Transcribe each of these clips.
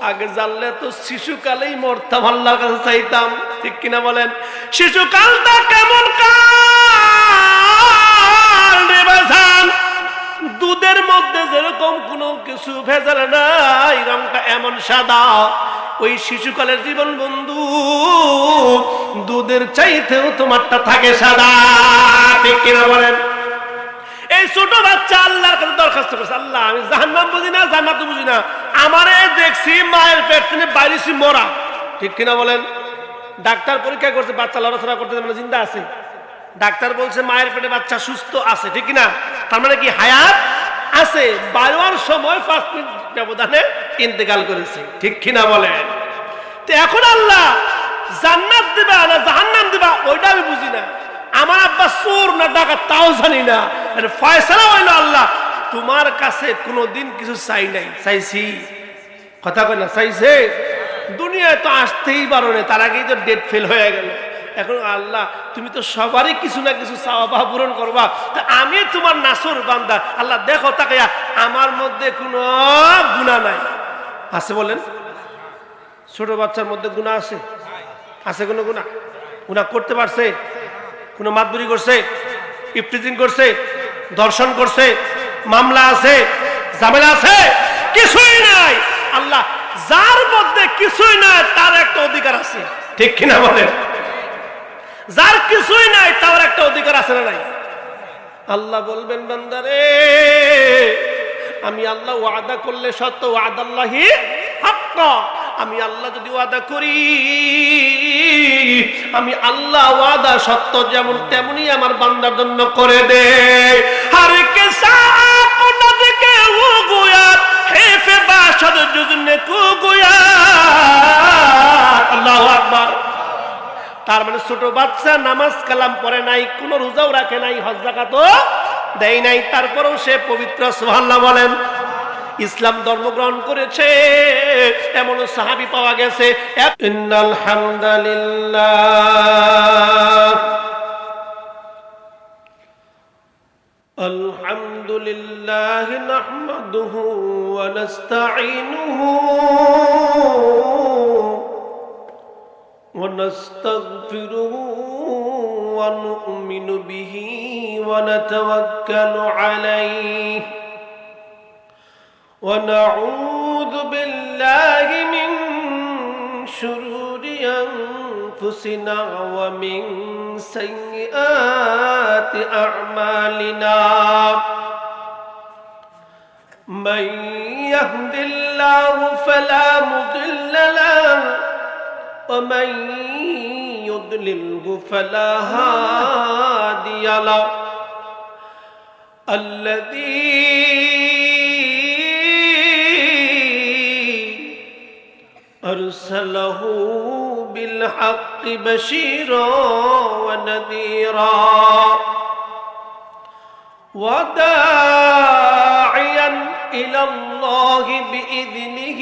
আগে জানলে তো শিশুকালেই মরতাম, আল্লাহর কাছে চাইতাম, ঠিক কিনা বলেন? শিশুকালটা কেমন কাল রে বাজান, দুধের মধ্যে যেরকম কোনো কিছু ভেজাল নাই, রংটা এমন সাদা। ওই শিশুকালের জীবন বন্ধু দুধের চাইতেও তোমারটা থাকে সাদা, ঠিক কিনা বলেন? এই ছোট বাচ্চা আল্লাহর কাছে দরখাস্ত করছে, আল্লাহ আমি জাহান্নাম বুঝি না, জান্নাত বুঝি না, আমারে দেখছি মায়ের পেট থেকে বাইরেছি মরা, ঠিক কিনা বলেন? ডাক্তার পরীক্ষা করছে, বাচ্চা লড়াচড়া করতে মানে জিন্দা আছে। ডাক্তার বলছে মায়ের পেটে বাচ্চা সুস্থ আছে, ঠিক কিনা? তার মানে কি হায়াত আছে। বাড়ার সময় 5 মিনিট ব্যবধানে ইন্তেকাল করেছে, ঠিক কিনা বলেন? তো এখন আল্লাহ জান্নাত দিবা না জাহান্নাম দিবা ওইটা আমি বুঝি না, আমার আব্বা চোর না ডাকাত তাও জানি না, ফয়সালা হইলো আল্লাহ। তোমার কাছে কোনোদিন কিছু চাই নাই, চাইছি? কথা কয় না, চাইছে? দুনিয়ায় তো আসতেই পারো না, তার আগেই তো ডেট ফেল হয়ে গেল। এখন আল্লাহ তুমি তো সবারই কিছু না কিছু চাওয়া বা পূরণ করবা, তা আমি তোমার নাসর বান্দা, আল্লাহ দেখো তাকাইয়া আমার মধ্যে কোনো গুনাহ নাই। আছে বলেন? ছোট বাচ্চার মধ্যে গুনাহ আছে? আছে কোনো গুনাহ? গুনাহ করতে পারছে? কোনো মাতবুরি করছে, ইফতিজিং করছে, দর্শন করছে, মামলা আছে, ঝামেলা আছে? কিছুই নাই। আল্লাহ যার মধ্যে কিছুই নাই তার একটা অধিকার আছে, ঠিক কিনা বলেন? যার কিছুই নাই তার একটা অধিকার আছে না নাই? আল্লাহ বলবেন বান্দারে আমি আল্লাহ ওয়াদা করলে সত্য, ওয়াদাল্লাহি হাক্কা, আমি আল্লাহ যদি ওয়াদা করি, আমি আল্লাহ ওয়াদা সত্য যেমন তেমনি আমার বান্দার জন্য করে দে। হর কে সাথ নদকে ও গুয়াত হেফে বাশদ জুজনে কো গুয়াত। আল্লাহু আকবার। তার মানে ছোট বাচ্চা নামাজ কালাম পড়ে নাই, কোন রোজাও রাখে নাই, হজ যাকাতও দেয় নাই, তারপরেও সে পবিত্র, সুবহানাল্লাহ বলেন। ইসলাম ধর্ম গ্রহণ করেছে এমন সাহাবী পাওয়া গেছে। ইন্নাল হামদুলিল্লাহ আলহামদুলিল্লাহ নাহমাদুহু ওয়া নাস্তাঈনুহু ওয়া নাস্তাগফিরুহু ওয়া নু'মিনু বিহি ওয়া নাতাওয়াক্কালু আলাইহি ونعوذ بالله من شرور أنفسنا ومن سيئات أعمالنا من يهد الله فلا مضل له ومن يضلله فلا هادي له الذي أرسله بالحق بشيرا ونذيرا وداعيا إلى الله بإذنه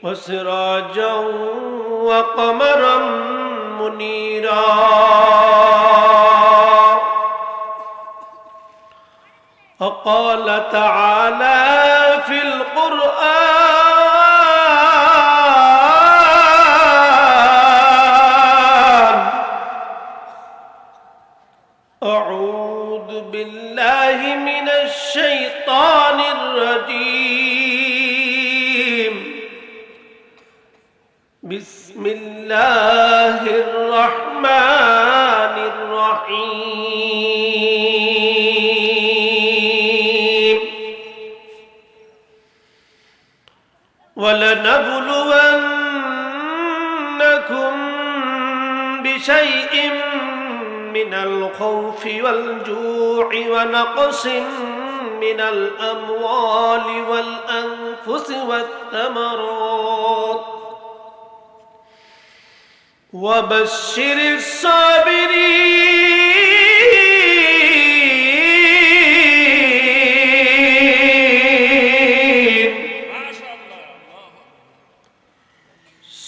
وسراجا وقمرا منيرا وقال تعالى في القرآن أعوذ بالله من الشيطان الرجيم بسم الله الرحمن الرحيم ولنبلونكم بشيء من الخوف والجوع ونقص من الأموال والأنفس والثمرات وبشر الصابرين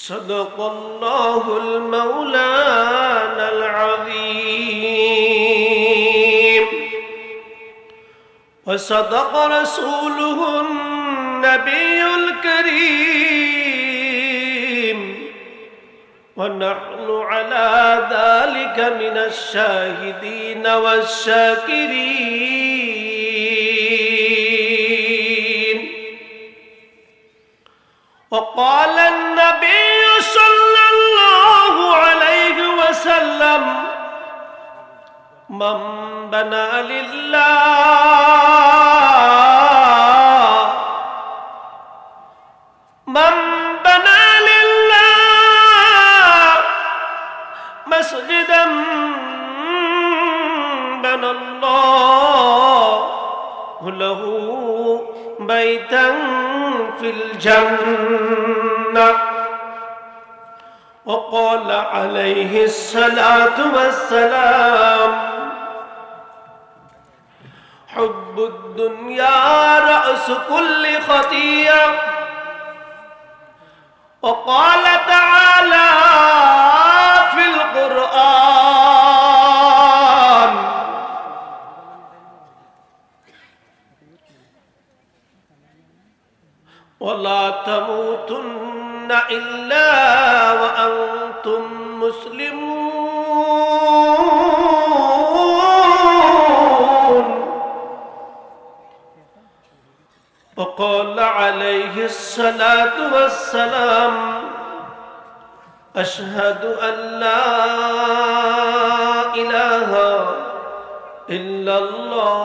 صدق الله المولانا العظيم وصدق رسوله النبي النبي الكريم ونحن على ذلك من الشاهدين والشاكرين. وقال النبي صلى الله عليه وسلم من بنى لله مسجدا بنى الله له بيتا في الجنة. وقال عليه الصلاة والسلام حب الدنيا رأس كل خطيئة. وقال تعالى في القرآن ولا تموتن إلا وأنتم مسلمون. وقال عليه الصلاة والسلام أشهد أن لا إله إلا الله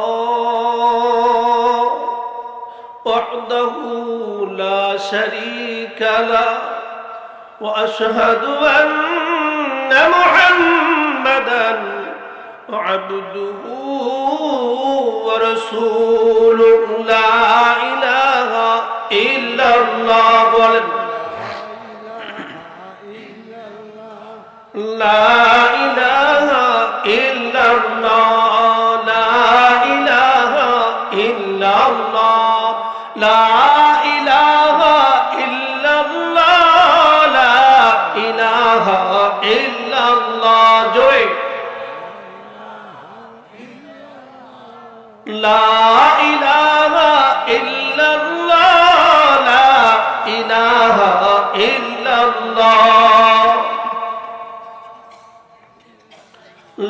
وحده لا شريك له وأشهد أن محمدا عبده ورسوله. لا إله إلا الله لا إله إلا الله لا إله إلا الله لا إله إلا الله لا إله إلا الله جوي لا إله إلا الله لا إله إلا الله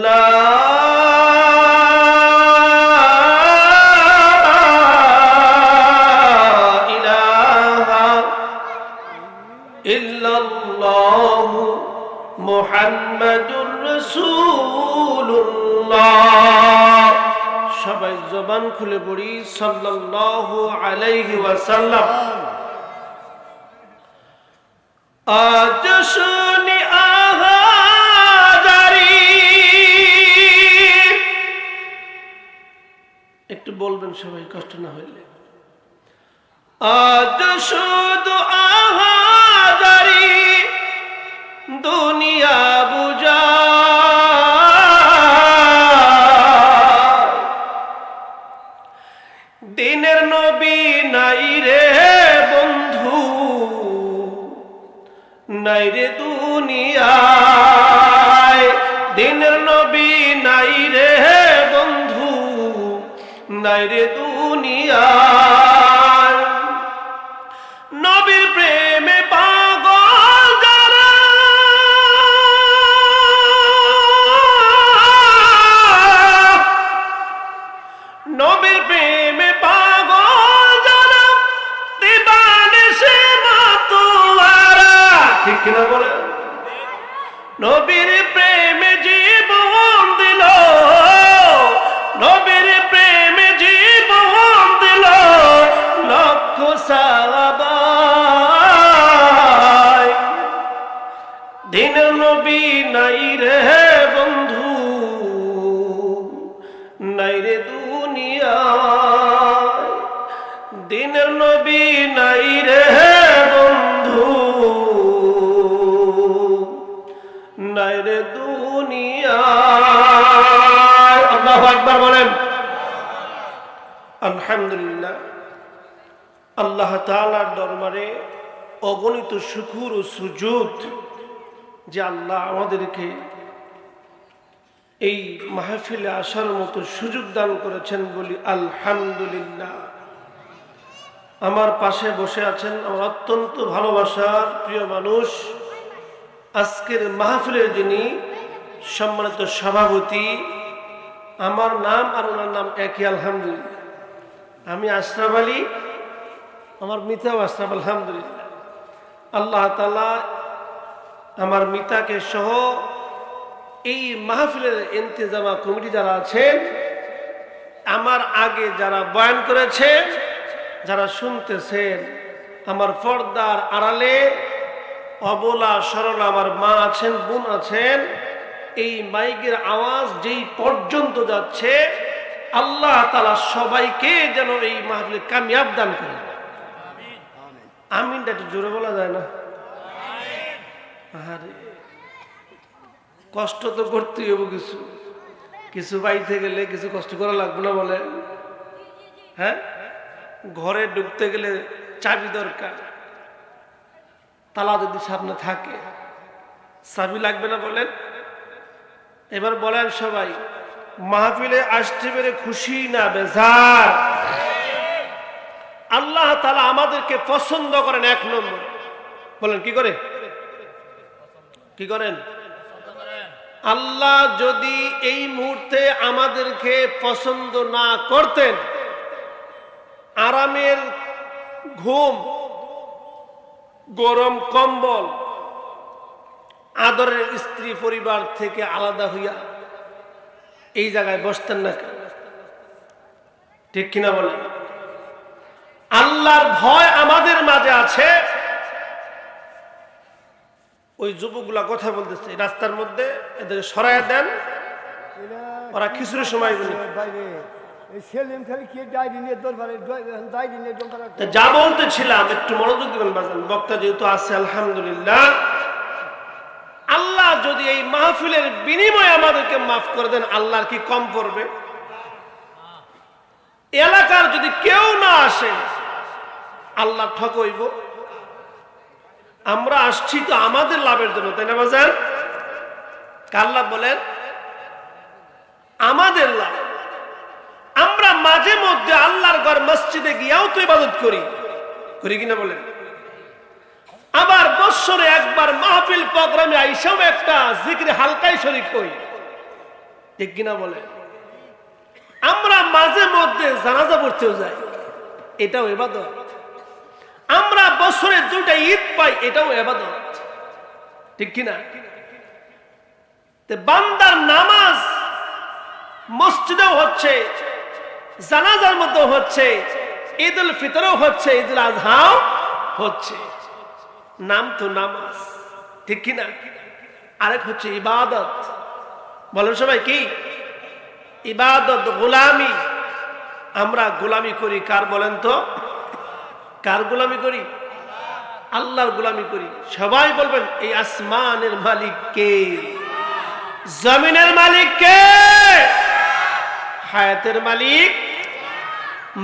لا মুহাম্মাদুর রাসূলুল্লাহ। সবাই জবান খুলে পড়ি সাল্লাল্লাহু আলাইহি ওয়াসাল্লাম। আজ শুনি আহাজারি, একটু বলবেন সবাই কষ্ট না হইলে। আজ শুধু আহাজারি দুনিয়া বুঝা, দিনের নবী নাই রে বন্ধু, নাই রে দুনিয়ায়। দিনের নবী নাই রে বন্ধু, নাই রে দুনিয়ায়। নবীর প্রেমে পাগল যারা, নবীর প্রেমে পাগল যারা, দিবানে সে মাতোয়ারা। ঠিক কিনা বলে? নবীর প্রেমে জীবন দিল, নবীর প্রেমে জীবন দিল লক্ষ সাহাবা। দিনের নবী নাই রে বন্ধু, নাই রে দুনিয়ায়। দিনের নবী নাই রে বন্ধু, নাই রে দুনিয়ায়। আল্লাহু আকবার বলেন। আলহামদুলিল্লাহ, আল্লাহ তাআলার দরবারে অগণিত শুকর ও সুজুদ যে আল্লাহ আমাদেরকে এই মাহফিলে আসার মতো সুযোগ দান করেছেন, বলি আলহামদুলিল্লাহ। আমার পাশে বসে আছেন আমার অত্যন্ত ভালোবাসার প্রিয় মানুষ, আজকের মাহফিলের যিনি সম্মানিত সভাপতি। আমার নাম আর ওনার নাম একই, আলহামদুলিল্লাহ। আমি আশরাফ আলী, আমার মিতাও আশরাফ, আলহামদুলিল্লাহ। আল্লাহ তাআলা আমার মিতাকে সহ এই মাহফিলের ইন্তেজামা কমিটি যারা আছেন, আমার আগে যারা বয়ান করেছেন, যারা শুনতেছেন, আমার পর্দার আড়ালে অবলা সরলা আমার মা আছেন, বোন আছেন, এই মাইকের আওয়াজ যেই পর্যন্ত যাচ্ছে, আল্লাহ তাআলা সবাইকে যেন এই মাহফিলে কামিয়াব দান করেন। আমিনটা একটু জোরে বলা যায় না? আরে কষ্ট তো করতেই হবে, কিছু কিছু বাইতে গেলে কিছু কষ্ট করা লাগবে না বলেন? হ্যাঁ, ঘরে ঢুকতে গেলে চাবি দরকার, তালা যদি সামনে থাকে চাবি লাগবে না বলেন? এবার বলেন সবাই, মাহফিলে আসতে পেরে খুশি না বেজার? আল্লাহ তাআলা আমাদেরকে পছন্দ করেন এক নম্বর। বলেন কি করে? কি করেন? আল্লাহ যদি এই মুহূর্তে আমাদেরকে পছন্দ না করতেন, আরামের ঘুম, গরম কম্বল, আদরের স্ত্রী পরিবার থেকে আলাদা হইয়া এই জায়গায় বসতেন না কেন? ঠিক কিনা বলেন? আল্লাহর ভয় আমাদের মাঝে আছে। ওই যুবকগুলা কথা বলতেছে রাস্তার মধ্যে, এদের সরাইয়া দেন, ওরা কিছুর সময় যা বলতেছিলাম একটু মনোযোগ দিবেন বাজান, বক্তা যেহেতু আছে আলহামদুলিল্লাহ। আল্লাহ যদি এই মাহফিলের বিনিময়ে আমাদেরকে মাফ করে দেন, আল্লাহর কি কম পড়বে? এলাকার যদি কেউ না আসে, আল্লাহ ঠকইব। আমরা আসছি তো আমাদের লাভের জন্য, তাই না বাজান? কার লাভ বলেন? আমাদের লাভ। আমরা মাঝে মধ্যে আল্লাহর ঘর মসজিদে গিয়েও তো ইবাদত করি, করি কিনা বলেন? আবার বৎসরে একবার মাহফিল প্রোগ্রামে আইসাও একটা জিকিরে হালকাই শরীক হই, ঠিক কিনা বলেন? আমরা মাঝে মধ্যে জানাজা পড়তেও যাই, এটাও ইবাদত। আমরা বছরে দুটা ঈদ পাই, এটাও ইবাদত, ঠিক কিনা? বান্দার নামাজ মসজিদেও হচ্ছে, জানাজার মধ্যেও হচ্ছে, ঈদ উল ফিতরও হচ্ছে, ঈদ উল আজহাও হচ্ছে। নাম তো নামাজ, ঠিক কিনা? আরেক হচ্ছে ইবাদত। বলেন সবাই কি? ইবাদত, গোলামি। আমরা গোলামি করি কার বলেন তো? কার গোলামি করি? আল্লাহর গোলামি করি। সবাই বলবেন এই আসমানের মালিক কে? জমিনের মালিক কে? হায়াতের মালিক,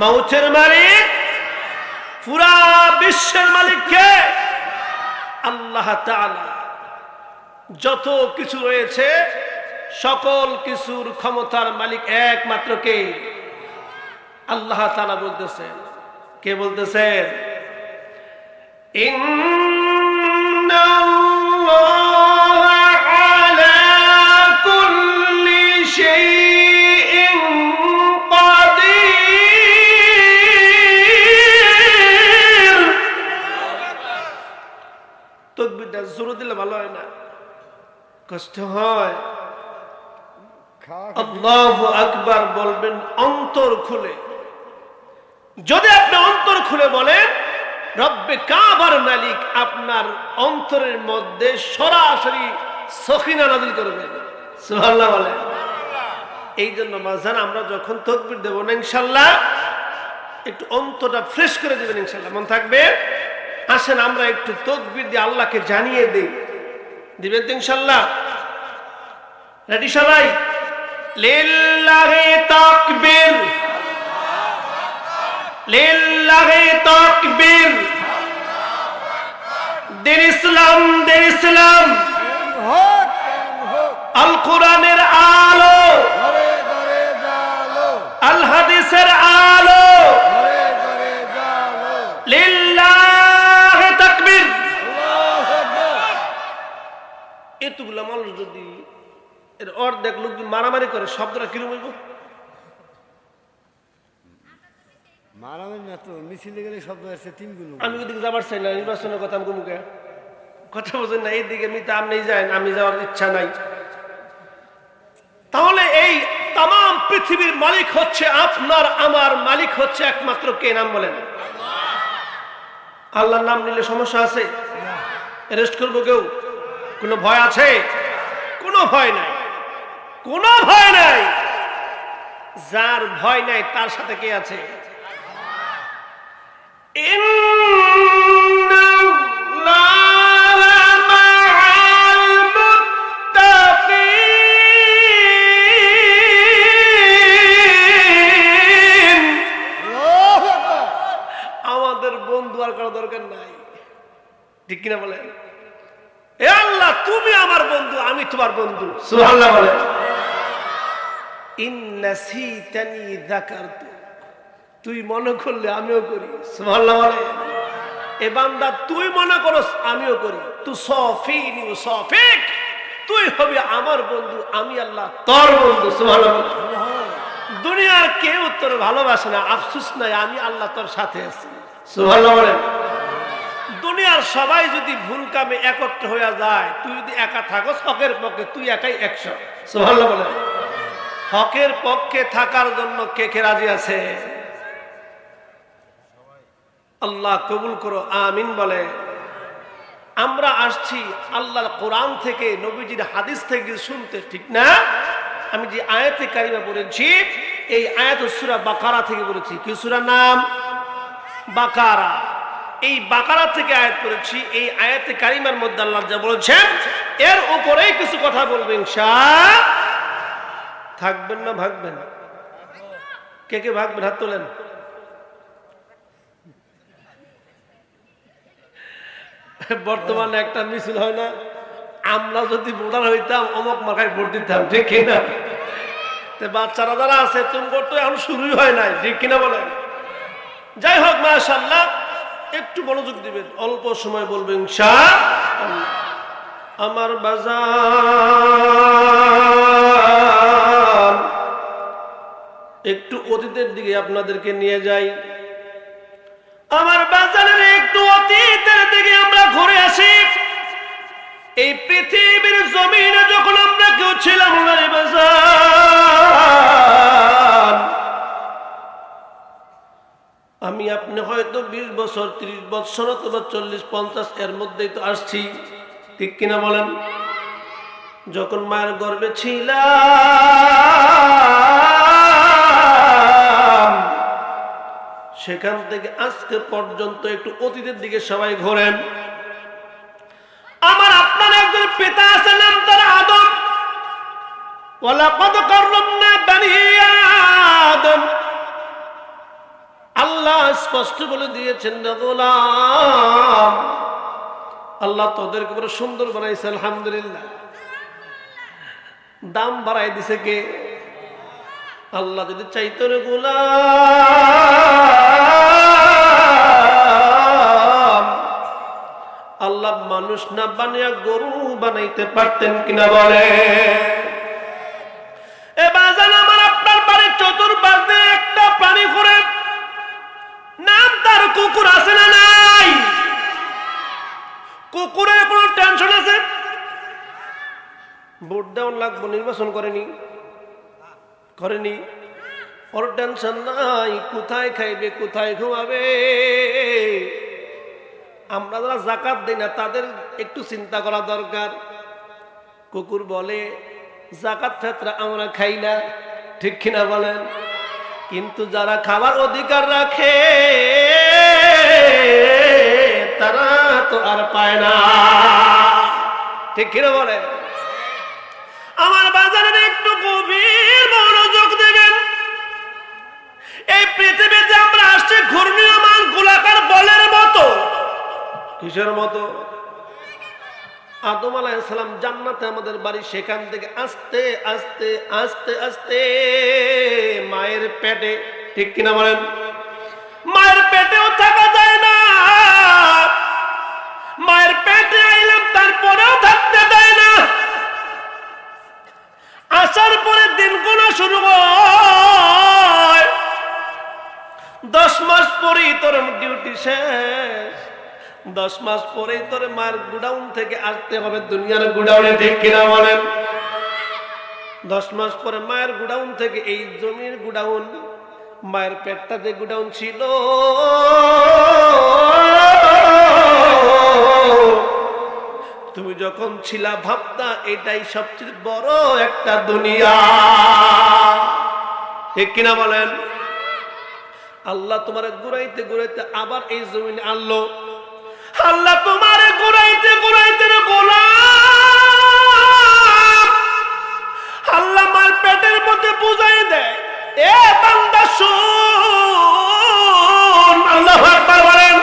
মৌতের মালিক, পুরা বিশ্বের মালিক কে? আল্লাহ তাআলা। যত কিছু রয়েছে সকল কিছুর ক্ষমতার মালিক একমাত্র কে? আল্লাহ তাআলা বলতেছেন। কে বলতেছেন? ইন্নাল্লাহা আলা কুল্লি শাইইন কাদির। তাকবীরটা জোরে দিলে ভালো হয় না? কষ্ট হয়। আল্লাহু আকবার বলবেন অন্তর খুলে। যদি আপনি অন্তর খুলে বলেন রব্বে কাবার মালিক, আপনার অন্তরের মধ্যে সরাসরি সখিনা নাযিল করবেন। সুবহানাল্লাহ বলেন। এই জন্য মাঝান আমরা যখন তাকবীর দেব না ইনশাআল্লাহ, একটু অন্তরটা ফ্রেশ করে দিবেন ইনশাআল্লাহ, মন থাকবে। আসেন আমরা একটু তাকবীর দিয়ে আল্লাহকে জানিয়ে দেই। দিবেন তো ইনশাআল্লাহ? রেডি সবাই? লিল্লাহি তাকবীর, লিল্লাহি তাকবীর। দিন ইসলাম, দিন ইসলাম। আল কোরআনের আলো, আল হাদিসের আলো, লিল্লাহি তাকবীর। এতগুলা মানুষ যদি এর অর্ধেক লোক মারামারি করে শব্দটা কিরকম হইব? মারামারি না তো, মিছিলে গেলে শব্দ আসছে তিনগুলো। আমি ওদিকে যাবার চাই না, নির্বাচনের কথা আমি মুখে কথা বলছেন না, এইদিকে মিতা আপনি যান, আমি যাওয়ার ইচ্ছা নাই। তাহলে এই তাম পৃথিবীর মালিক হচ্ছে আপনার আমার, মালিক হচ্ছে একমাত্র কে? নাম বলেন। আল্লাহর নাম নিলে সমস্যা আছে? অ্যারেস্ট করবো কেউ? কোনো ভয় আছে? কোনো ভয় নাই, কোনো ভয় নাই। যার ভয় নাই তার সাথে কে আছে? আমাদের বন্ধু আর কারো দরকার নাই, ঠিক কিনা বলেন? এ আল্লাহ, তুমি আমার বন্ধু, আমি তোমার বন্ধু। সুবহানাল্লাহ বলেন। ইন্নাসিতানি যাকারতু, তুই মনে করলে আমিও করি। সুবহানাল্লাহ বলেন। এ বান্দা, তুই মনে করস আমিও করি। তু সফিনি সফিক, তুই হবি আমার বন্ধু, আমি আল্লাহ তোর বন্ধু। সুবহানাল্লাহ বলেন। দুনিয়ার কেউ তোর ভালোবাসে না, আফসোস নাই, আমি আল্লাহ তোর সাথে আছি। সুবহানাল্লাহ বলেন। দুনিয়ার সবাই যদি ভুল কামে একত্র হয়ে যায়, তুই যদি একা থাকস হকের পক্ষে, তুই একাই 100। সুবহানাল্লাহ বলেন। হকের পক্ষে থাকার জন্য কে কে রাজি আছে? আল্লাহ কবুল করো, আমিন বলে। আমরা আসছি আল্লাহর কোরআন থেকে, নবীজির হাদিস থেকে শুনতে, ঠিক না? আমি যে আয়াতে কারিমা পড়েছি, এই আয়াত সূরা বাকারা থেকে বলেছি। কি সূরার নাম? বাকারা। এই বাকারা থেকে আয়াত পড়েছি। এই আয়াতে কারিমার মধ্যে আল্লাহ যা বলেছেন, এর উপরেই কিছু কথা বলবেন। ইনশাআল্লাহ থাকবেন না ভাগবেন? কে কে ভাগবেন? হাত তোলেন। বর্তমানে একটা মিছিল হয় না, আমরা যদি ভোটার হইতাম অমুক মার্কায় ভোট দিতাম, ঠিক কিনা? বাচ্চারা যারা আছে, তুমি তো এখন শুরুই হয় নাই, ঠিক কিনা বলেন? যাই হোক, মাশাআল্লাহ, একটু মনোযোগ দিবেন, অল্প সময় বলবেন ইনশাআল্লাহ। আমার বাজার, একটু অতীতের দিকে আপনাদেরকে নিয়ে যাই। আমার বাজারের একটু অতীতের দিকে আমরা ঘুরে আসি। এই পৃথিবীর জমিনে যখন আমরা কেউ ছিলাম না রে বাজার, আমি আপনি হয়তো 20 বছর 30 বছর অথবা 40-50 এর মধ্যেই তো আসছি, ঠিক কিনা বলেন? যখন মায়ের গর্ভে ছিলাম, সেখান থেকে আজকে পর্যন্ত একটু অতীতের দিকে সবাই ঘোরেন। আমার আপনার একজন পিতা আছে, নাম তার আদম। ওয়ালাকাদ কাররামনা বানি আদম। আল্লাহ স্পষ্ট বলে দিয়েছেন, গোলাম, আল্লাহ তোদেরকে বড় সুন্দর বানাইছে, আলহামদুলিল্লাহ। দাম বাড়াই দিছে কে? আল্লাহ যদি চাইতো রে গোলাম, আল্লাহ মানুষ না বানিয়ে গরু বানাইতে পারতেন কিনা বলে? এবার জান, আমার আপনার বাড়ির চতুর্পাশে একটা প্রাণী ঘুরে, নাম তার কুকুর, আছে না নাই? কুকুরের কোন টেনশন আছে? ভোট দেওয়ার লাগবো, নির্বাচন করেনি, ওর টেনশন নাই, কোথায় খাইবে, কোথায় ঘুমাবে। আমরা যারা যাকাত দেই না, তাদের একটু চিন্তা করা দরকার। কুকুর বলে যাকাত ফেতরা আমরা খাই না, ঠিক কিনা বলেন? কিন্তু যারা খাবার অধিকার রাখে তারা তো আর পায় না, ঠিক কিনা বলেন? আমার বাজারে একটু গভীর মনোযোগ দেবেন। এই পৃথিবীতে আমরা আসছি ঘূর্ণীয়মান গোলাকার বলের মতো। কিসের মতো? আদম আলাইহিস সালাম জান্নাতে আমাদের বাড়ি, সেখান থেকে আস্তে আস্তে আস্তে আস্তে মায়ের পেটে, ঠিক কিনা বলেন? মায়ের পেটেও থাকা যায় না। শেষ, 10 মাস পরেই তোর মায়ের গোডাউন থেকে আসতে হবে দুনিয়ার গোডাউনে, ঠিক কিনা বলেন? 10 মাস পরে মায়ের গোডাউন থেকে, এই জমির গোডাউন, মায়ের পেটটা যে গোডাউন ছিল, তুমি যখন ছিলা ভাবতা এটাই সবচেয়ে বড় একটা দুনিয়া, ঠিক কিনা বলেন? আল্লাহ তোমার ঘুরাইতে ঘুরাইতে আবার এই জমিনে আনলো। আল্লাহ তোমার ঘুরাইতে ঘুরাইতে গোলাম আল্লাহ মার পেটের মধ্যে বুঝাই দেয়, এ বান্দা শুন, আল্লাহু আকবার বলেন।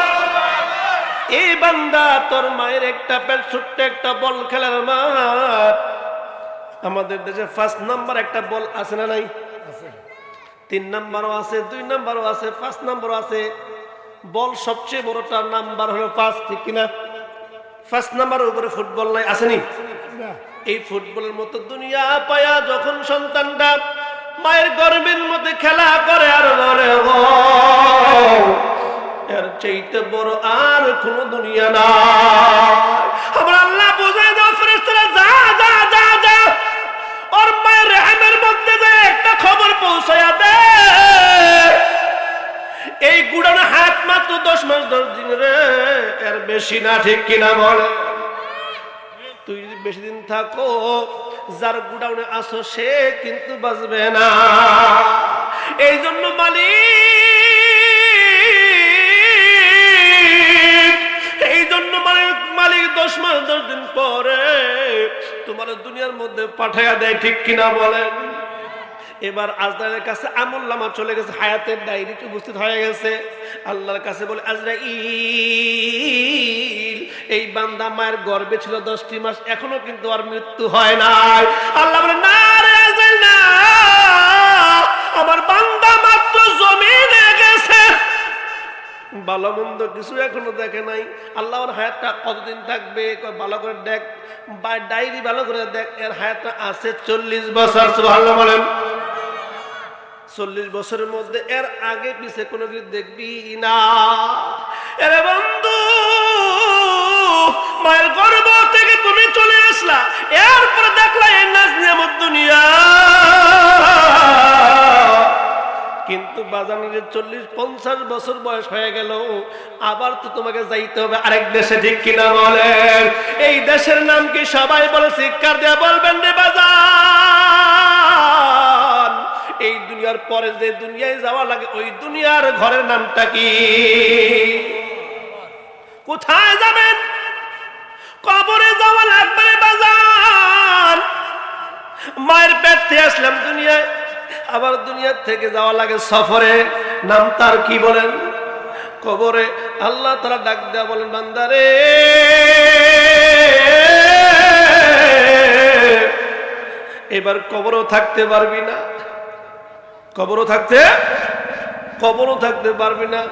এই বান্দা, তোর মায়ের একটা পেট, ছোট্ট একটা বল খেলার মাঠ। আমাদের দেশে 1 নাম্বার একটা বল আছে না নাই? 3 নাম্বারও আছে, 2 নাম্বারও আছে, 5 নাম্বারও আছে। বল সবচেয়ে বড়টার নাম্বার হলো 5, ঠিক কিনা? 5 নাম্বারের উপরে ফুটবল নাই, আসেনি? এই ফুটবলের মতো দুনিয়া পায়া যখন সন্তানটা মায়ের গর্ভের মধ্যে খেলা করে আর বলে, ও এর চাইতে বড় আর কোন দুনিয়া না। আবার আল্লাহ বুঝাই দাও, ফেরেশতারা যা যা যা যা, ওর মায়ের রেহেমের মধ্যে যে একটা খবর পৌঁছায়া দে, এই গুড়ানো হাত মাত্র 10 মাস 10 দিন রে, এর বেশি না, ঠিক কিনা বলে? তুই যদি বেশি দিন থাকো, যার গুডাউনে আসো সে কিন্তু বাঁচবে না। এই জন্য মালিক 10 মাস 10 দিন পরে তোমার দুনিয়ার মধ্যে পাঠাইয়া দেয়, ঠিক কিনা বলেন? এবার আজরাইলের কাছে আমলনামা চলে গেছে, হায়াতের ডায়েরি উপস্থিত হয়ে গেছে। আল্লাহর কাছে বলে, আজরাইল, এই বান্দা মায়ের গর্ভে ছিল 10টি মাস, এখনো কিন্তু আর মৃত্যু হয় নাই। আল্লাহ বলে, না রে আজরাইল, না, আমার বান্দা মাত্র জমিনে গেছে, ভালো মন্দ কিছু এখনো দেখে নাই। আল্লাহ ওর হায়াতটা কতদিন থাকবে ভালো করে দেখ, বা ডায়েরি ভালো করে দেখ, এর হায়াতটা আছে 40 বছর। সুবহানাল্লাহ বলেন। 40 বছরের মধ্যে এর আগে পিছে কোনো কিছু দেখবি না। এরে বন্ধু, মায়ের গর্ভ থেকে তুমি চলে আসলা, এরপরে দেখলা এই নাজ নিয়ামত দুনিয়া, কিন্তু বাজানের 40-50 বছর বয়স হয়ে গেল, আবার তো তোমাকে যাইতে হবে আরেক দেশে, ঠিক কিনা বলেন? এই দেশের নাম কি সবাই বলে? শিক্ষার দেয়া বলবেন রে বাজান। এই দুনিয়ার পরে যে দুনিয়ায় যাওয়া লাগে, ওই দুনিয়ার ঘরের নামটা কি? কোথায় যাবেন? কবরে যাওয়া লাগবে রে বাজান। মায়ের পেট থেকে আসলাম দুনিয়ায়, আবার দুনিয়ার থেকে যাওয়া লাগে সফরে, নাম তার কি বলেন? কবরে। আল্লাহ তাআলা ডাক দেয়া বলেন, বান্দারে, এবার কবরও থাকতে পারবি না, কবরও থাকতে পারবি না।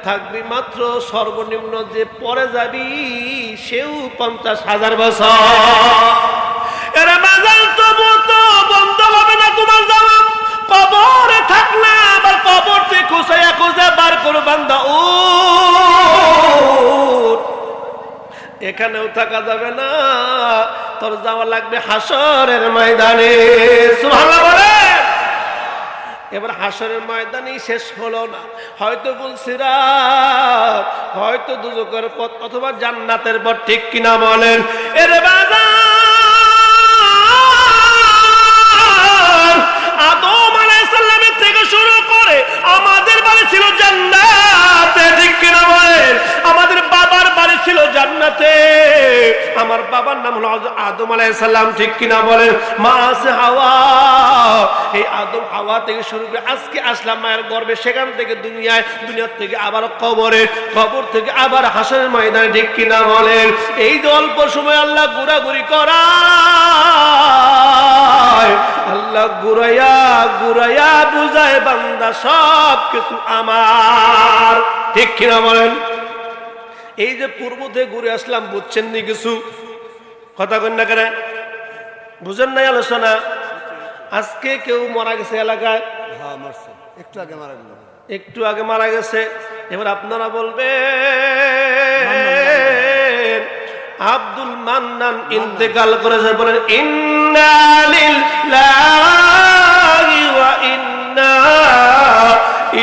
থাকবি মাত্র সর্বনিম্ন যে পরে যাবি সেও 50,000 বছর। এরা বাজার তবু তো বন্ধ হবে না তোমার যাওয়া। কবরে থাকলে আবার কবর থেকে খুঁজে বার করো বান্দা, ও এখানেও থাকা যাবে না, তোর যাওয়া লাগবে হাসরের ময়দানে। সুবহানাল্লাহ বলে। এবার হাসরের ময়দানে শেষ হলো না, হয়তো সিরাত, হয়তো দুজকের পথ, অথবা জান্নাতের পথ, ঠিক কিনা বলেন? এর আদম আলাইহিস সালামের থেকে শুরু করে আমাদের বাড়ি ছিল জান্নাতে, ঠিক কিনা বলেন? আমাদের বাবার বাড়ি ছিল জান্নাতে। আমার বাবার নাম হলো আদম আলাইহিস সালাম, ঠিক কিনা বলেন? মা আছে হাওয়া। এই আদম হাওয়া থেকে শুরু করে আজকে আসলাম মায়ের গর্ভে, সেখান থেকে দুনিয়ায়, দুনিয়ার থেকে আবার কবরে, কবর থেকে আবার হাসরের ময়দানে, ঠিক কিনা বলেন? এই যে অল্প সময় আল্লাহ ঘোরাঘুরি করা, আল্লাহ ঘুরাইয়া ঘুরাইয়া বুঝায় বান্দা সব কিছু আমার, ঠিক কিনা বলেন? এই যে পূর্ব থেকে ঘুরে আসলাম, বুঝছেন নি কিছু? কথা কন না কেন? বুঝেন নাই আলোচনা? আজকে কেউ মারা গেছে এলাকায়, একটু আগে মারা গেল, একটু আগে মারা গেছে। এবার আপনারা বলবেন আব্দুল মান্নান ইন্তেকাল করেছে, বলেন ইন্না লিল্লাহি ওয়া ইন্না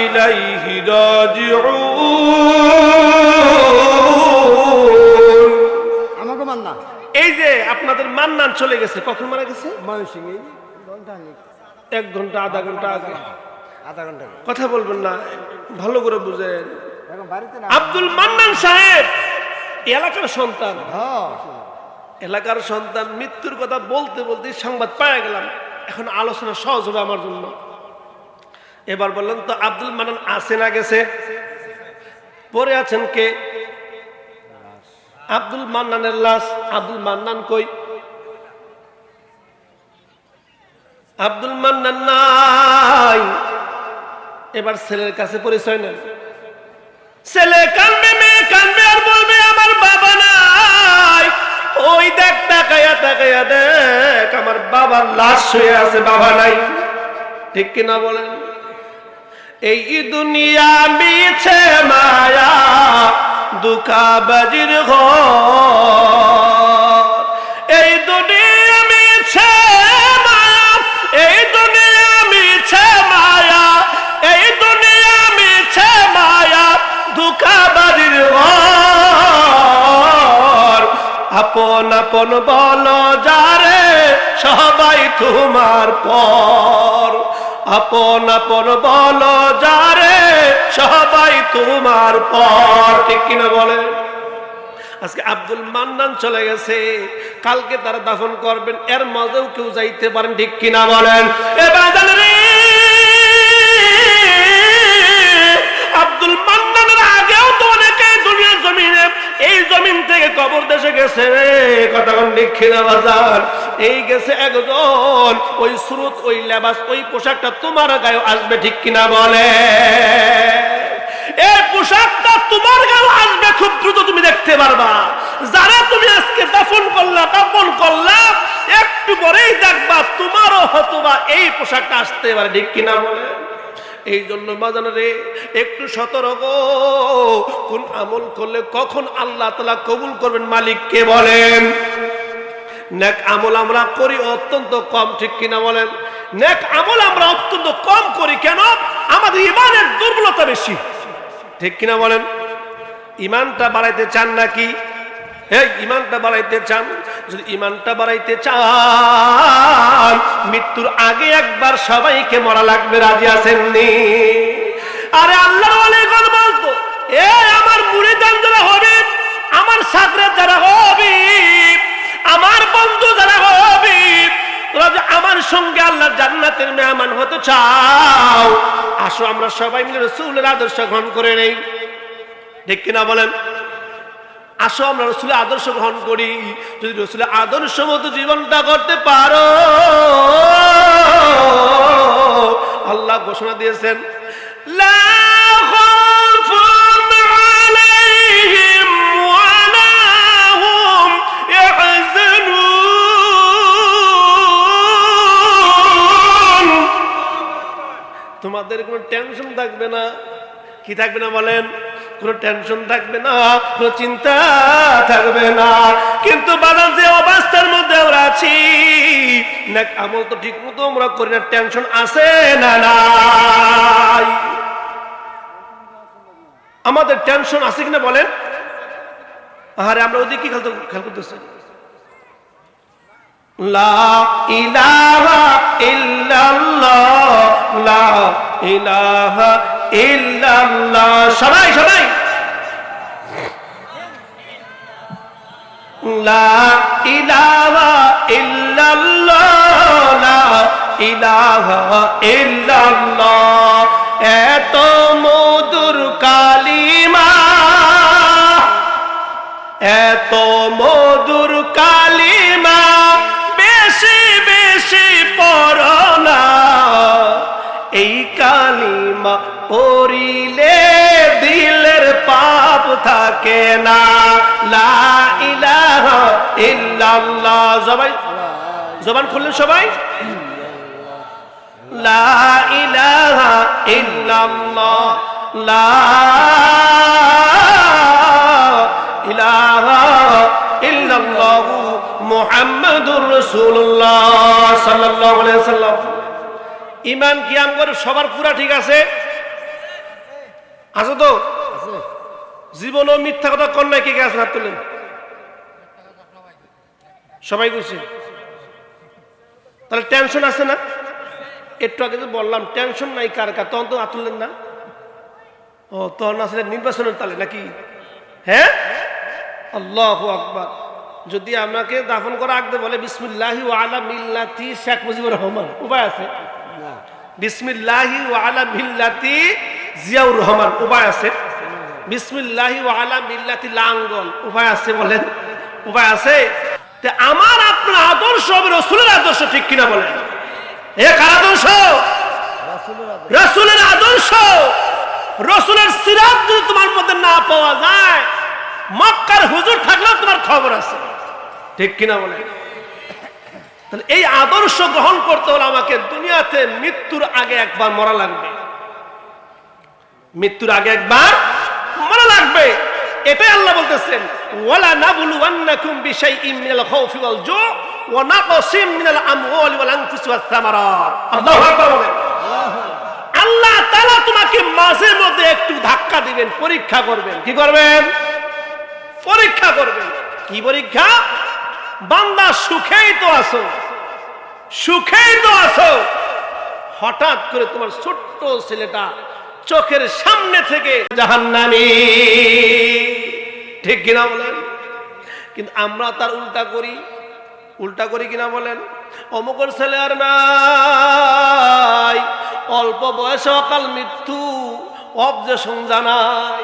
ইলাইহি রাজিউন। আমাকে মান্না এই যে আপনাদের মান্নান চলে গেছে, কখন মারা গেছে? ময়মনসিংহ ঘন্টা 1 ঘন্টা আধা ঘন্টা আগে। আধা ঘন্টা কথা বলবেন না, ভালো করে বুঝেন। এখন বাড়িতে না। আব্দুল মান্নান সাহেব এলাকার সন্তান, হ্যাঁ এলাকার সন্তান মৃত্যুর কথা বলতে বলতে সংবাদ পাওয়া গেলাম। এখন আলোচনা সহজ হবে আমার জন্য। এবার বললেন তো আব্দুল মান্নান আছে না গেছে? পরে আছেন কে? আব্দুল মান্নানের লাশ। আব্দুল মান্নান কই? আব্দুল মান্নান নাই। এবার ছেলের কাছে পরিচয় নেন। ছেলে কানবে, মেয়ে কানবে, আর বলবে আমার বাবা নাই। ওই দেখ, তাকায়া তাকায়া দেখ আমার বাবার লাশ হয়ে আছে, বাবা নাই। ঠিক কিনা বলেন? এই দুনিয়া মিছে মায়া, দুঃখাবাজির ঘর। এই দুনিয়া মিছে মায়া, এই দুনিয়া মিছে মায়া, এই দুনিয়া মিছে মায়া, দুঃখাবাজির ঘর। আপন আপন বলো যারে, সবাই তোমার পর। আপন আপন বলো যারে, সবাই তোমার পর। ঠিক কিনা বলে? আজকে আব্দুল মান্নান চলে গেছে, কালকে তারা দাফন করবেন, এর মজাও কেউ যাইতে পারেন। ঠিক কিনা বলেন? এবার আব্দুল মান্নানের আগেও তো অনেকে দুনিয়ার জমিনে, এই জমিন থেকে কবর দেশে গেছে রে। কথা কোন ঠিক কিনা বাজার? এই গেছে একজন, ওই সুরত, ওই লেবাস, ওই পোশাকটা তোমার গায়ে আসবে। ঠিক কিনা বলে? এই পোশাকটা তোমার গায়ে আসবে খুব দ্রুত, তুমি দেখতে পারবা। যারা তুমি আজকে দাফন করলা, দাফন করলা, একটু পরেই দেখবা তোমারও হয়তোবা এই পোশাকটা আসতে পারে। ঠিক কিনা বলে? এই জন্য বাজারে একটু সতর্ক। কোন আমল করলে কখন আল্লাহ তাআলা কবুল করবেন মালিক কে বলেন? নেক আমল আমরা করি অত্যন্ত কম। ঠিক কিনা বলেন? নেক আমল আমরা অত্যন্ত কম করি। কেন? আমাদের ইমানের দুর্বলতা বেশি। ঠিক কিনা বলেন? ইমানটা বাড়াইতে চান নাকি? এই ইমানটা বাড়াইতে চান? যদি ইমানটা বাড়াইতে চান, মৃত্যুর আগে একবার সবাইকে মরা লাগবে। রাজি আছেননি? আরে আল্লাহর ওয়ালিগণ বলতো, এ আমার মুরিদান যারা হবে, আমার সাগরে যারা হবে, আমার বন্ধু যারা হবে, তোরা যে আমার সঙ্গে আল্লাহর জান্নাতের মেহমান হতে চাও, আসো আমরা সবাই মিলে রাসূলের আদর্শ গ্রহণ করে নেই। ঠিক কিনা বলেন? আসো আমরা রাসূলের আদর্শ গ্রহণ করি। যদি রাসূলের আদর্শ মতো জীবনটা করতে পারো, আল্লাহ ঘোষণা দিয়েছেন, লা খাউফুন আলাইহিম ওয়া লা হুম ইয়াহজানুন। তোমাদের কোনো টেনশন থাকবে না। কি থাকবে না বলেন? কোনো টেনশন থাকবে না, কোনো চিন্তা থাকবে না। কিন্তু বাজার যে অবস্থার মধ্যে আমরা আছি, নেক আমল তো ঠিক মতো আমরা করি না, টেনশন আছে না নাই? আমাদের টেনশন আছে কিনা বলেন? আরে আমরা ওদিকে কি খেয়াল করতেছি? লা ইলাহা ইল্লাল্লাহ, লা ইলাহা ইল্লাল্লাহ। সবাই সবাই লা ইলাহা ইল্লাল্লাহ, লা ইলাহা ইল্লাল্লাহ। এত মধুর কালিমা, এত মধুর কালিমা, বেশি বেশি পড়ো না। এই কালিমা পড়িলে দিলের পাপ থাকে না। লা ইলাহা ইল্লাল্লাহ। সবাই জবান খুললেন সবাই? লা ইলাহা ইল্লাল্লাহ, লা ইলাহা ইল্লাল্লাহু মুহাম্মাদুর রাসূলুল্লাহ সাল্লাল্লাহু আলাইহি ওয়াসাল্লাম। ঈমান কি আমগর সবার পুরা ঠিক আছে? আছে তো? জীবনও মিথ্যা কথা কোন নাই, কে কে আছে হাত তুলেন। সবাই কইছে, তাহলে টেনশন আছে না? একটু আগে তো বললাম টেনশন নাই কার কার, তখন তো হাত তুললেন না। ও তখন আসলে নির্বাচনের তালে নাকি? হ্যাঁ, আল্লাহু আকবার। যদি আমাকে দাফন করা আগে বলে বিসমিল্লাহি ওয়া আলা মিল্লাতি শেখ মুজিবুর রহমান, উপায় আছে? বিসমিল্লাহি ওয়া আলা মিল্লাতি জিয়াউর রহমান, উপায় আছে? বিসমিল্লাহি ওয়া আলা মিল্লাতি লাঙ্গল, উপায় আছে? বলেন, উপায় আছে? তে আমার আপনার আদর্শ হবে রাসূলের আদর্শ, ঠিক কিনা বলেন? এ কার আদর্শ? রাসূলের আদর্শ। রাসূলের সিরাত যদি তোমার মধ্যে না পাওয়া যায়, মক্কার হুজুর থাকলেও তোমার খবর আছে, ঠিক কিনা বলেন? তাহলে এই আদর্শ গ্রহণ করতে হলে আমাকে দুনিয়াতে মৃত্যুর আগে একবার মরা লাগবে, মৃত্যুর আগে একবার মরা লাগবে। এটাই আল্লাহ বলতেছেন, ওয়ালা নাবলুওয়ান্নাকুম বিশাইইন মিনাল খাউফি ওয়াল জু' ওয়া নাকসিম মিনাল আমওয়ালি ওয়াল আনফুসি ওয়াস সামারাত। আল্লাহু আকবার বলেন। আল্লাহ তাআলা তোমাকে মাঝে মধ্যে একটু ধাক্কা দিবেন, পরীক্ষা করবেন। কি করবেন? পরীক্ষা করবেন। কি পরীক্ষা? বান্দা সুখেই তো আছো, সুখেই তো আছো, হঠাৎ করে তোমার ছোট্ট ছেলেটা চোখের সামনে থেকে জাহান্নামী, ঠিক কিনা বলেন? কিন্তু আমরা তার উল্টা করি, উল্টা করি কিনা বলেন? অমুকের ছেলে আর নাই, অল্প বয়সে অকাল মৃত্যু, অবজেকশন জানাই,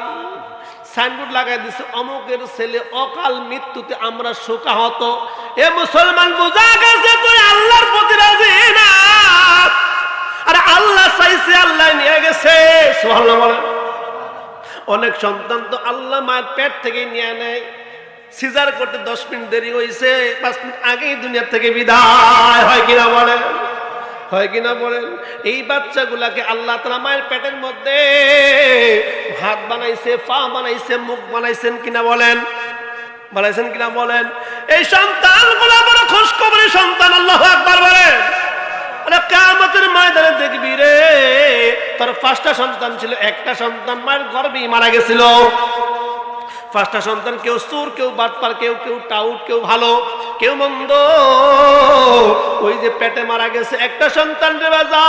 সাইনবোর্ড লাগাই দিছে অমুকের ছেলে অকাল মৃত্যুতে আমরা শোকাহত। এ মুসলমান, বোঝা গেছে তুই আল্লাহর প্রতি রাজি না। আরে আল্লাহ চাইছে, আল্লাহ নিয়ে গেছে। সুবহানাল্লাহ বলেন। অনেক সন্তান তো আল্লাহ মায়ের পেট থেকে নিয়ে নেয়, সিজার করতে 10 মিনিট দেরি হয়েছে, 5 মিনিট আগেই দুনিয়া থেকে বিদায় হয় কিনা বলেন? হয় কিনা বলেন? এই বাচ্চাগুলাকে আল্লাহ তাআলা মায়ের পেটের মধ্যে হাত বানাইছে, পা বানাইছে, মুখ বানাইছেন কিনা বলেন? বানাইছেন কিনা বলেন? এই সন্তানগুলো বড় খুশখবরি সন্তান। আল্লাহু আকবার বলেন। আরে কিয়ামতের ময়দানে দেখবি রে, তোর 5টা সন্তান ছিল, একটা সন্তান মায়ের গর্ভেই মারা গেছিল। 5টা সন্তান, কেউ চোর, কেউ বাটপার, কেউ কেউ টাউট, কেউ ভালো, কেউ মন্দ। ওই যে পেটে মারা গেছে একটা সন্তান রে বাজান।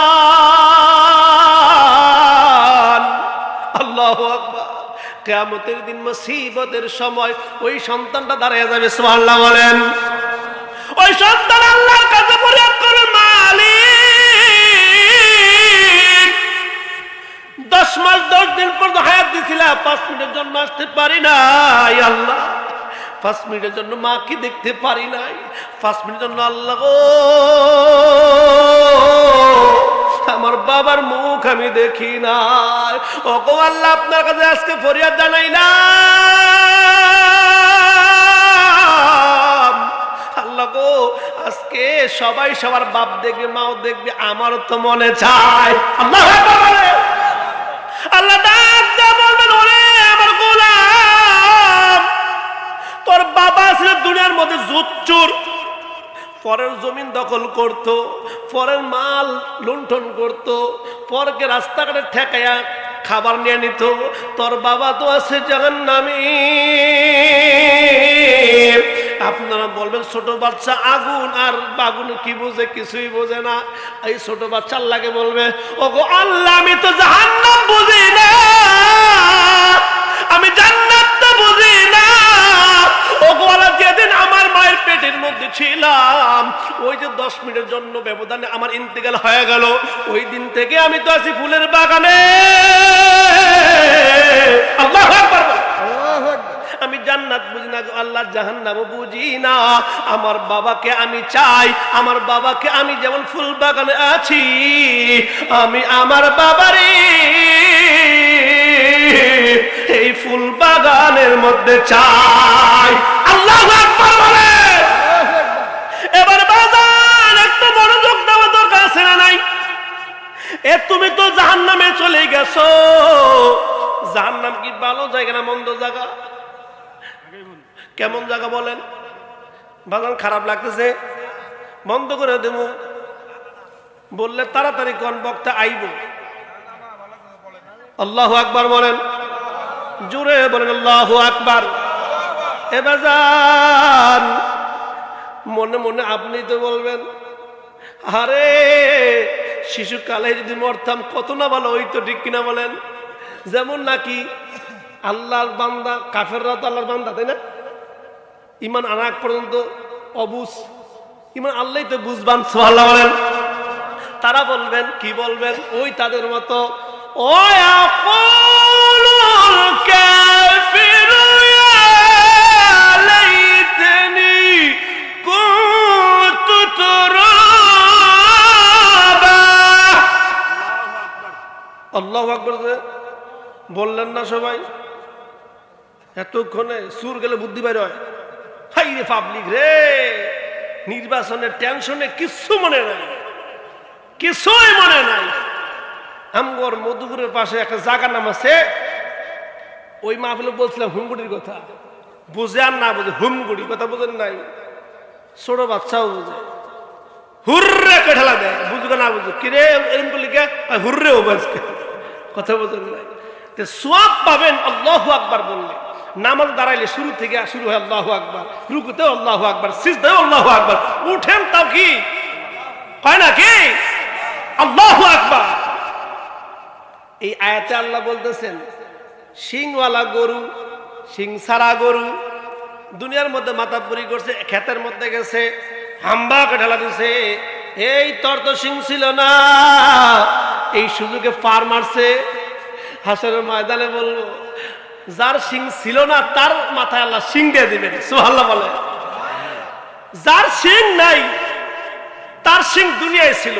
আল্লাহু আকবার। কিয়ামতের দিন মুসিবতের সময় ওই সন্তানটা দাঁড়িয়ে যাবে। সুবহানাল্লাহ বলেন। ওই সন্তান আল্লাহর কাছে ফরিয়াদ করবে, মালিক 10 মাস 10 দিন পর্যন্ত হায়াত দিছিলা, 5 মিনিটের জন্য আসতে পারি নাই আল্লাহ, 5 মিনিটের জন্য মাকে দেখতে পারি নাই, 5 মিনিটের জন্য আল্লাহ গো আমার বাবার মুখ আমি দেখি নাই। ও গো আল্লাহ, আপনার কাছে আজকে ফরিয়াদ জানাইলাম। আল্লাহ গো, আজকে সবাই সবার বাপ দেখবে, মাও দেখবে, আমারও তো মনে চায়। আল্লাহু আকবার বলেন। আল্লাহ ডাক দিয়ে বলবেন, ওরে আমার গোলাম, তোর বাবা ছিল দুনিয়ার মধ্যে জুচ্চুর, পরের জমিন দখল করত, পরের মাল লুণ্ঠন করত, পরকে রাস্তাঘাটে ঠেকায়া খাবার নিয়ে নিত। তোর বাবা তো আছে জাহান্নামী। আপনারা বলবেন ছোট বাচ্চা আগুন আর বাগুন কি বোঝে? কিছুই বোঝে না। এই ছোট বাচ্চা আল্লাহকে বলবে, ওগো আল্লাহ, আমি তো জাহান্নাম বুঝি না, আমি জান্নাত তো বুঝি না। ওগো আল্লাহ, যেদিন আমার মায়ের পেটের মধ্যে ছিলাম, ওই যে 10 মিনিটের জন্য ব্যবধানে আমার ইন্তেকাল হয়ে গেল, ওই দিন থেকে আমি তো আছি ফুলের বাগানে। আল্লাহু আকবার। আমি জান্নাত বুঝি না আল্লাহ, জাহান্নামও বুঝি না। আমার বাবাকে আমি চাই, আমার বাবাকে আমি যেমন ফুল বাগানে আছি, আমি আমার বাবারে এই ফুল বাগানের মধ্যে চাই। আল্লাহু আকবার বলে। এবার বাজান একটু মনোযোগ দেওয়া দরকার আছে না নাই? এ তুমি তো জাহান্নামে চলে গেছো, জাহান্নাম কি ভালো জায়গা না মন্দ জায়গা? কেমন জায়গা বলেন? বাজান খারাপ লাগতেছে, বন্ধ করে দেব বললে তাড়াতাড়ি কোন বক্তা আইব। আল্লাহু আকবার বলেন, জোরে বলেন আল্লাহু আকবার। এ বাজান মনে মনে আপনি তো বলবেন, আরে শিশুকালে যদি মরতাম কত না ভালো হইতো, ঠিক কিনা বলেন? যেমন নাকি আল্লাহর বান্দা, কাফেররা তো আল্লাহর বান্দা, তাই না? ইমান আনা আগ পর্যন্ত অবুঝ, ইমান আল্লাহ তো বুঝবান, সুবহানাল্লাহ বলেন। তারা বলবেন, কি বলবেন? ওই তাদের মতো, ও ইয়াকুলুল কাফিরু ইয়া লাইতানি কুনতু তুরাবা। আল্লাহু আকবার বললেন না সবাই? এতক্ষণে সুর গেলে বুদ্ধি বাইর হয়। হাই রে পাবলিক রে, নির্বাচনের টেনশনে কিচ্ছু মনে নাই, কিছুই মনে নাই। আমগর মধুপুরের পাশে একটা জায়গার নাম আছে, ওই মাহফিলে বলছিলাম হুমগুড়ির কথা। বুঝে আর না বুঝে হুমগুড়ি কথা বোঝেন নাই? ছোট বাচ্চাও বুঝে, হুররে কে ঠেলা দেয়, বুঝবে না বুঝে কিরে এরকম করলি কে, হুররে ও বাজকে, কথা বোঝেন নাই? সওয়াব পাবেন আল্লাহু আকবার বললে। নামাজ দাঁড়াইলে শুরু থেকে শুরু হয় আল্লাহু আকবার, রুকুতেও আল্লাহু আকবার, সিজদায়ও আল্লাহু আকবার, উঠেন তাও কি হয় না কি আল্লাহু আকবার। এই আয়াতে আল্লাহ বলতেছেন, শিংওয়ালা গরু, শিং ছাড়া গরু দুনিয়ার মধ্যে মাথাপুরি করছে, ক্ষেতের মধ্যে গেছে, হাম্বাকে ঢালা দিছে, এই তোর তো শিং ছিল না, এই সুযোগে পার মারছে। হাসরের ময়দানে বলবো, যার শিং ছিল না তার মাথায় আল্লাহ শিং দিয়ে দিবেন, সুবহানাল্লাহ বলে। যার শিং নাই তার শিং দুনিয়ায় ছিল,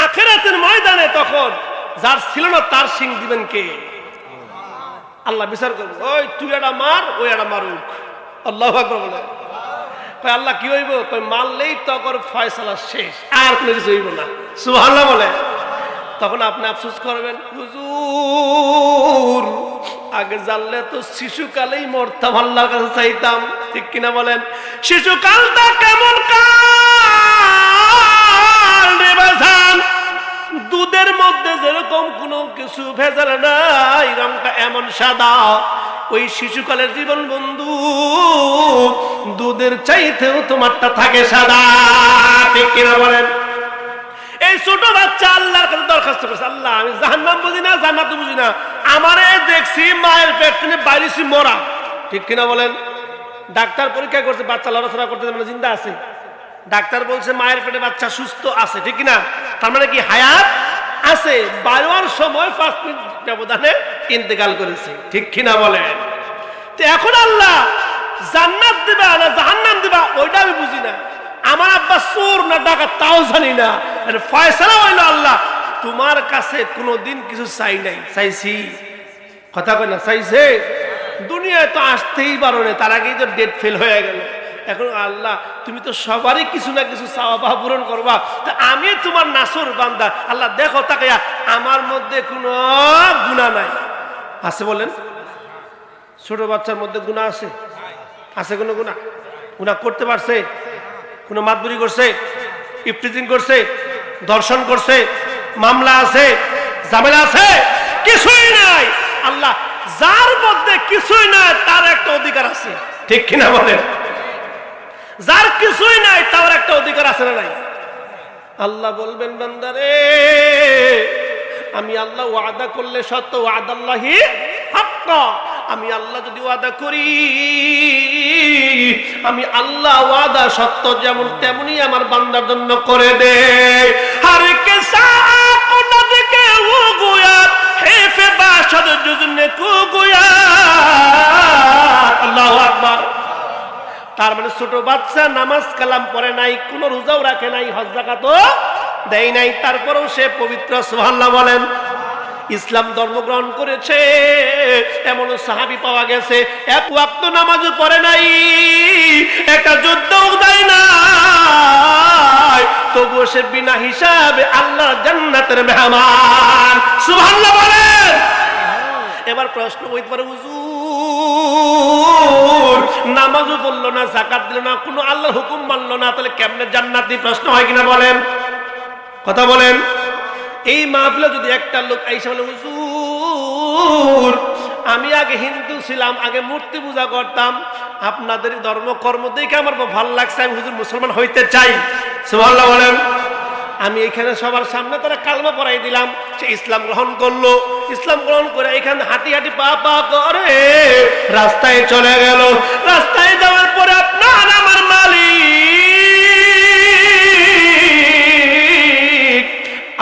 আখিরাতের ময়দানে তখন যার ছিল না তার শিং দিবেন কে? আল্লাহ বিচার করবে, ওই তুই এটা মার, ওই এটা মারুক। আল্লাহু আকবার বলে। কই আল্লাহ কি হইব? কই মারলেই তখন ফয়সালা শেষ, আর কোনো কিছু হইব না, সুবহানাল্লাহ বলে। তখন আপনি আফসোস করবেন, হুজুর আগে জানলে তো শিশুকালেই মরতাম, আল্লাহর কাছে চাইতাম, ঠিক কিনা বলেন? শিশুকালটা কেমন কাল রে বাজান, দুধের মধ্যে যেরকম কোনো কিছু ভেজাল নাই, রংটা এমন সাদা। ওই শিশুকালের জীবন বন্ধু দুধের চাইতেও তোমারটা থাকে সাদা, ঠিক কিনা বলেন? এই ছোট বাচ্চা আল্লাহর কাছে দরখাস্ত করছে, আল্লাহ আমি জাহান্নাম বুঝি না, জান্নাত বুঝি না, আমারে দেখছি মায়ের পেট থেকে বাইরেছি মরা, ঠিক কিনা বলেন? ডাক্তার পরীক্ষা করছে, বাচ্চা লড়াচড়া করতে মানে জিন্দা আছে। ডাক্তার বলছে মায়ের পেটে বাচ্চা সুস্থ আছে, ঠিক কিনা? তার মানে কি হায়াত আছে। বাড়ার সময় 5 মিনিট ব্যবধানে ইন্তেকাল করেছে, ঠিক কিনা বলেন? তো এখন আল্লাহ জান্নাত দিবা না জাহান্নাম দিবা ওইটা আমি বুঝি না, আমার আব্বা চোর না ডাকাত তাও জানি না, ফয়সালা হইলো আল্লাহ। তোমার কাছে কোনোদিন কিছু চাই নাই, চাইছি? কথা কয় না, চাইছে? দুনিয়ায় তো আসতেই পারো না, তার আগেই তো ডেট ফেল হয়ে গেল। এখন আল্লাহ তুমি তো সবারই কিছু না কিছু চাওয়া পাওয়া পূরণ করবা, তা আমি তোমার নাসর বান্দা, আল্লাহ দেখো তাকে আমার মধ্যে কোনো গুনাহ নাই। আছে বলেন? ছোট বাচ্চার মধ্যে গুনাহ আছে? আছে কোনো গুনাহ? গুনাহ করতে পারছে? কোনো মাতবরি করছে, ইফতিজিং করছে, দর্শন করছে, মামলা আছে, ঝামেলা আছে? কিছুই নাই। আল্লাহ যার মধ্যে কিছুই নাই তার একটা অধিকার আছে, ঠিক কিনা বলেন? যার কিছুই নাই তার একটা অধিকার আছে না নাই? আল্লাহ বলবেন বান্দারে আমি আল্লাহ ওয়াদা করলে সত্য, ওয়াদাল্লাহি হাক্কা, আমি আল্লাহ যদি ওয়াদা করি আমি আল্লাহ ওয়াদা সত্য যেমন তেমনি আমার বান্দার জন্য করে দে। হর কে সাপ নদকে ও গোয়া হেফে বাশদ জুজনে কো গোয়া। আল্লাহু আকবার। তার মানে ছোট বাচ্চা নামাজ কালাম পড়ে নাই, কোন রোজাও রাখে নাই, হজ যাকাতও দেয় নাই, তারপরেও সে পবিত্র, সুবহানাল্লাহ বলেন। ইসলাম ধর্ম গ্রহণ করেছে এমন সাহাবী পাওয়া গেছে, এক ওয়াক্ত নামাজও পড়ে নাই, একটা যুদ্ধও দেয় নাই, তবুও সে বিনা হিসাবে আল্লাহর জান্নাতের মেহমান, সুবহানাল্লাহ বলেন। এবার প্রশ্ন হইতে পারে হুজুর নামাজও পড়লো না, যাকাত দিল না, কোনো আল্লাহর হুকুম মানলো না, তাহলে কেমনে জান্নাতি? প্রশ্ন হয় কিনা বলেন, কথা বলেন। এই মাহফিলে যদি একটা লোক আইসা বলে হুজুর আমি আগে হিন্দু ছিলাম, আগে মূর্তি পূজা করতাম, আপনাদের ধর্ম কর্ম দেখে আমার ভালো লাগছে, আমি হুজুর মুসলমান হইতে চাই, সুবহানাল্লাহ বলেন। আমি এখানে সবার সামনে তারা কালমা পড়াই দিলাম, সে ইসলাম গ্রহণ করলো। ইসলাম গ্রহণ করে এখানে হাঁটি হাঁটি পা পা করে রাস্তায় চলে গেল। রাস্তায় যাওয়ার পরে আপনার আমার মালিক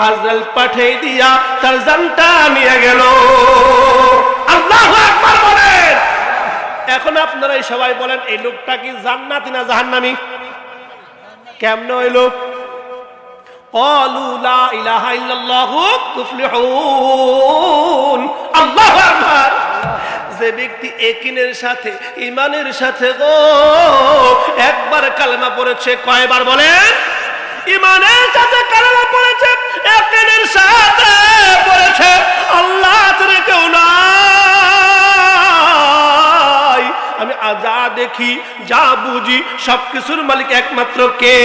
আজরাইল পাঠিয়ে দিয়া তার জানটা নিয়ে গেল। আল্লাহু আকবার বলেন। এখন আপনারাই সবাই বলেন এই লোকটা কি জান্নাতি না জাহান্নামী? কেমনে হইল? قالوا لا إله إلا الله تفلحون আল্লাহু আকবার। যে ব্যক্তি ইয়াকিনের সাথে ঈমানের সাথে গো একবার কালেমা পড়েছে, কয়বার বলেন? ঈমানের সাথে কালেমা পড়েছে, ইয়াকিনের সাথে পড়েছে, আল্লাহ ছাড়া কেউ নাই, আমি যা দেখি যা বুঝি সবকিছুর মালিক একমাত্র কে?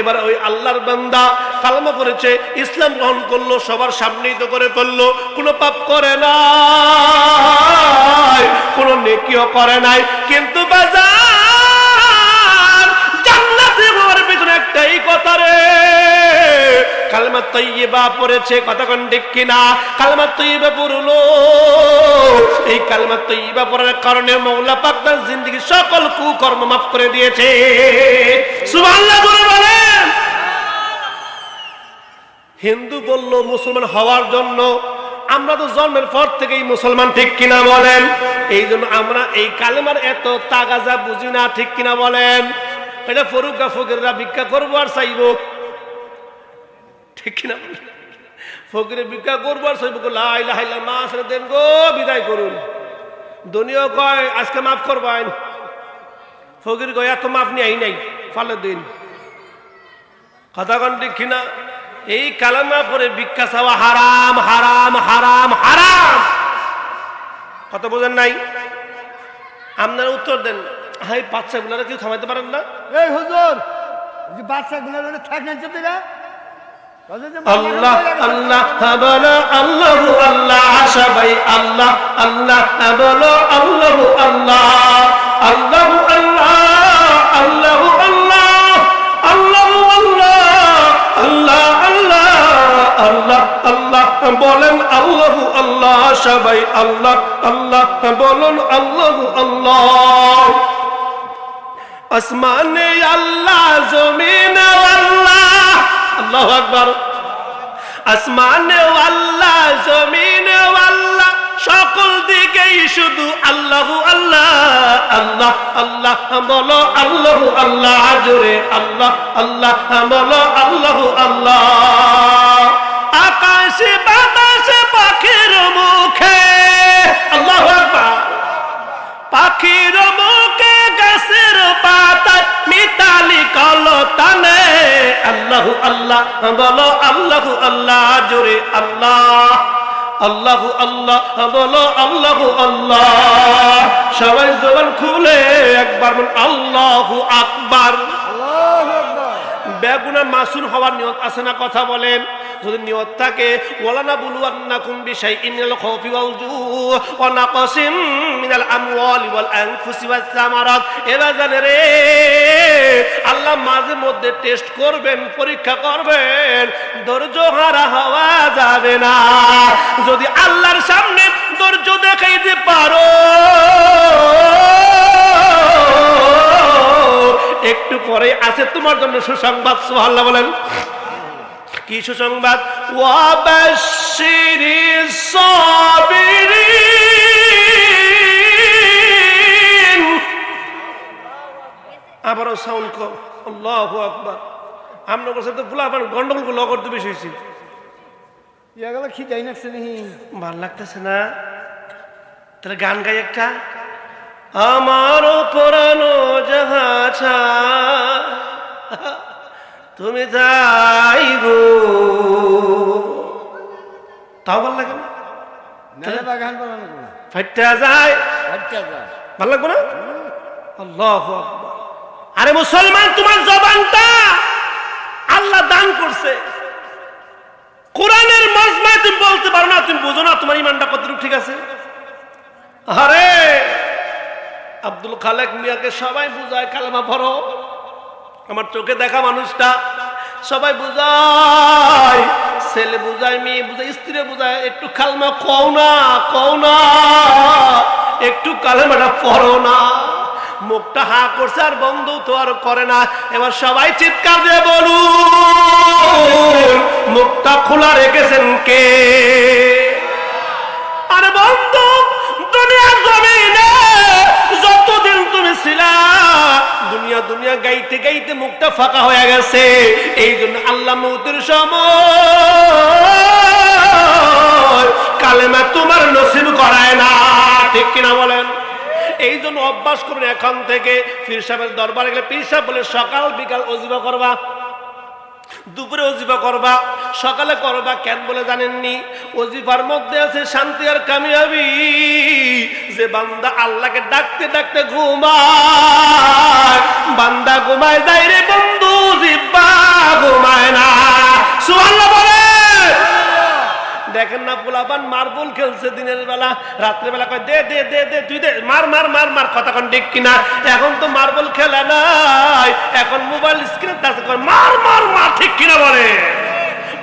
এবার ওই আল্লাহর বান্দা কালেমা পড়েছে, ইসলাম গ্রহণ করলো, সবার সামনেই তো করে করলো, কোনো পাপ করে নাই, কোনো নেকিও করে নাই, কিন্তু বাজার জান্নাতে হওয়ার পিছনে একটাই কথা রে, কালেমা তাইয়্যিবা পড়েছে, কথা কোন ঠিক কিনা? কালেমা তাইয়্যিবা পড়লো, এই কালেমা তাইয়্যিবা পড়ার কারণে মওলা পাক তার জিন্দেগীর সকল কুকর্ম মাফ করে দিয়েছে। সুবহানাল্লাহ বলেন। হিন্দু বলল মুসলমান হওয়ার জন্য, আমরা তো জন্মের পর থেকেই মুসলমান, ঠিক কিনা বলেন? এই জন্য আমরা এই কালেমার এত তাগাজা বুঝি না, ঠিক কিনা বলেন? এটা ফরুকা ফকিররা ভিক্ষা করবো আর চাইব, ঠিক কিনা বলেন? ফকিরে ভিক্ষা করবো আর চাইব, লা ইলাহা ইল্লাল্লাহ মাস দেন গো, বিদায় করুন। দুনিয়া কয় আজকে মাফ করবেন, ফকির কয় এত মাফ নিয়ে আই নাই, ফালে দিন, কথা কন ঠিক কিনা? এই কালেমা পড়ে ভিক্ষা চাওয়া হারাম, হারাম, হারাম, হারাম, কথা বোঝেন নাই? আপনারা উত্তর দেন। হাই বাচ্চাগুলারা কেউ থামাইতে পারেন না? এই হুজুর যে বাচ্চাগুলো থাকেন চেপে আল্লাহ আল্লাহ বলো, আল্লাহু আল্লাহ, সবাই আল্লাহ আল্লাহ বলো, আল্লাহু আল্লাহ, আল্লাহু আল্লাহ, আল্লাহু আল্লাহ, আল্লাহু আল্লাহ, আল্লাহ আল্লাহ, আল্লাহ আল্লাহ বলেন, আল্লাহু আল্লাহ, সবাই আল্লাহ আল্লাহ বলুন, আল্লাহু আল্লাহ। আসমানে আল্লাহ, জমিনে আল্লাহ, আল্লাহু আকবার। আসমানে আল্লাহ, জমিনে আল্লাহ, সকল দিকেই শুধু আল্লাহু আল্লাহ, আল্লাহ আল্লাহ বলো, আল্লাহু আল্লাহ, জোরে আল্লাহ আল্লাহ বলো, আল্লাহু আল্লাহ। আকাশে বাতাসে পাখির মুখে, আল্লাহু আকবার, পাখির মুখে গাছের পাতায় মিতালি কলতানে, আল্লাহু আল্লাহ বলো, আল্লাহু আল্লাহ, জোরে আল্লাহ, আল্লাহু আল্লাহ বলো, আল্লাহু আল্লাহ। সবাই জবান খুলে একবার বল, আল্লাহু আকবার। বেগুনা মাসুম হওয়ার নিয়ত আছে না? কথা বলেন। যদি নিয়ত থাকে, ওয়ালানা বুলুয়ান্নাকুম বিশাইইন মিনাল খাউফি ওয়াল জুই ওয়া নাকসিম মিনাল আমওয়ালি ওয়াল আনফুসি ওয়াস সামারাত, এবার জানে রে আল্লাহ মাঝে মধ্যে টেস্ট করবেন, পরীক্ষা করবেন, ধৈর্য হারা হওয়া যাবে না। যদি আল্লাহর সামনে ধৈর্য দেখাইতে পারো, একটু পরে আছে তোমার জন্য সুসংবাদ। সুবহানাল্লাহ বলেন। কি সুসংবাদ? ওয়াবাশশিরিস সাবিরিন। আবারও সাউন্ড কম, আল্লাহু আকবার। আমরা কাছে তো ফুলাফান গন্ডগোল গুলো করতে বেশি হয়েছে, এগুলো কি যাই না, ভাল লাগতেছে না? তাহলে গান গাই একটা। আমারও পুরানো জাহাজা তুমি যাই গো, তাও ভাল লাগে না? নালে বাগান বানানো না ফাইটটা যায়, আচ্ছা যা ভালো লাগবে না? আল্লাহু আকবার। আরে মুসলমান, তোমার জবানটা আল্লাহ দান করছে। কোরআনের মজমায় তুমি বলতে পারো না, তুমি বুঝো না তোমার ইমানটা কতটুকু ঠিক আছে। আরে আব্দুল খালেক মিয়াকে সবাই বুঝায় কালেমা পড়ো, আমার চোখে দেখা মানুষটা সবাই বুঝায়, ছেলে বুঝায়, মেয়ে বুঝায়, স্ত্রী বুঝায়, একটু কালেমা কও না, একটু কালেমাটা পড়ো না। মুখটা হা করছে আর বন্ধ তো আর করে না। এবার সবাই চিৎকার দিয়ে বলুন, মুখটা খোলা রেখেছেন কে? আরে বন্ধু, দুনিয়ার জমিনে যতদিন তুমি ছিলা, দুনিয়া গাইতে গাইতে মুখটা ফাঁকা হয়ে গেছে। এই জন্য আল্লাহ মউতের সময় কালেমা তোমার নসিব করায় না, ঠিক কিনা বলেন? এই জন্য অভ্যাস করুন, এখন থেকে পীর সাহেবের দরবারে গেলে পীর সাহেব বলে সকাল বিকাল ওজিফা করবা, দুপুরে ওজিফা করবা, সকালে করবা। কেন বলে জানেননি? ওজিফার মধ্যে আছে শান্তি আর কামিয়াবি। যে বান্দা আল্লাহকে ডাকতে ডাকতে ঘুমায়, বান্দা ঘুমায় যায় রে বন্ধু, জিব্বা ঘুমায় না। সুবহানাল্লাহ বলে। দেখেন না, পোলাপান মার্বল খেলছে দিনের বেলা, রাত্রে বেলা কয় দে দে দে দে, তুই দে, মার মার মার মার, কথা কোন ঠিক কিনা? এখন তো মার্বল খেলা নাই, এখন মোবাইল স্ক্রিন টাচে করে মার মার মার, ঠিক কিনা বলে?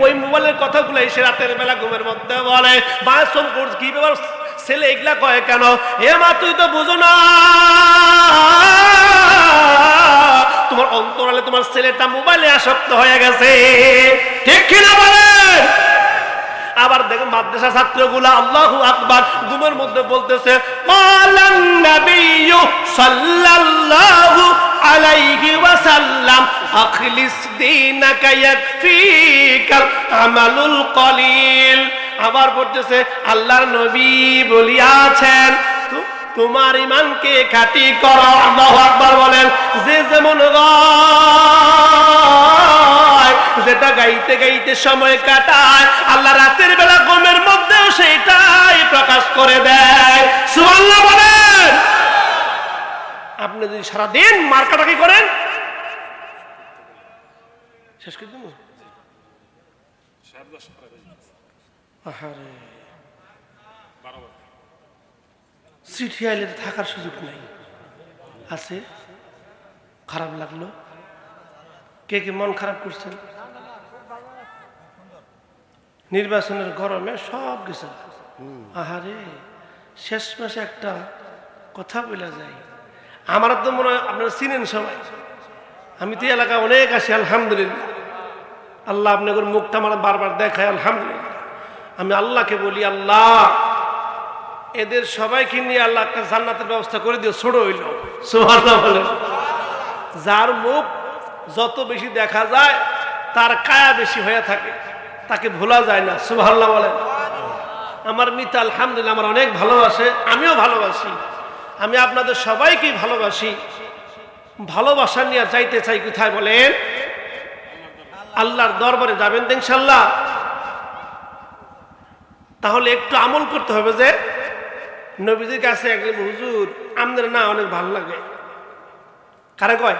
ওই মোবাইলের কথাগুলো এসে রাতের বেলা ঘুমের মধ্যে বলে। বাসম করছে কি ব্যাপার, ছেলে এগুলা কয় কেন? এ মা, তুই তো বুঝো না, তোমার অন্তরালে তোমার ছেলেটা মোবাইলে আসক্ত হয়ে গেছে, ঠিক কিনা বলে? আবার দেখুন মাদ্রাসা ছাত্রগুলা আল্লাহু আকবার ঘুমের মধ্যে বলতেছে, ক্বালান নাবিয়্যু সাল্লাল্লাহু আলাইহি ওয়াসাল্লাম আখলিস দীনাকা ইয়াকফিকাল আমালুল কলিল। আবার বলতেছে আল্লাহর নবী বলিয়াছেন, তোমার ঈমানকে খাঁটি করো। আল্লাহু আকবার বলেন। যে যেমন যেটা গাইতে গাইতে সময় কাটায়, আল্লাহ রাতের বেলা ঘুমের মধ্যেও সেটাই প্রকাশ করে দেয়। সুবহানাল্লাহ বলেন। আপনি যদি সারাদিন মার্কাটাকি করেন, শেষ করে দেবো। চিঠি আইলে থাকার সুযোগ নাই, আছে। খারাপ লাগলো, কে কে মন খারাপ করছেন? নির্বাচনের গরমে সব কিছু, আহারে শেষ মাসে একটা কথা বলা যায়। আমার তো মনে হয় আপনারা চিনেন সবাই, আমি তো এলাকা অনেক আসি, আলহামদুলিল্লাহ। আল্লাহ আপনাদের মুখটা আমার বারবার দেখায়, আলহামদুলিল্লাহ। আমি আল্লাহকে বলি, আল্লাহ এদের সবাইকে নিয়ে আল্লাহ একটা জান্নাতের ব্যবস্থা করে দিও, ছোট হইল। সুবহানাল্লাহ বলেন। যার মুখ যত বেশি দেখা যায় তার কায়া বেশি হয়ে থাকে, তাকে ভোলা যায় না। সুবহানাল্লাহ বলেন। আমার মিতা আলহামদুলিল্লাহ আমার অনেক ভালোবাসে, আমিও ভালোবাসি। আমি আপনাদের সবাইকেই ভালোবাসি। ভালোবাসা নিয়ে যাইতে চাই কোথায় বলেন? আল্লাহর দরবারে যাবেন তো ইনশাআল্লাহ। তাহলে একটু আমল করতে হবে। যে নবীজির কাছে একজন, হুজুর আমাদের না অনেক ভালো লাগে। কারে কয়?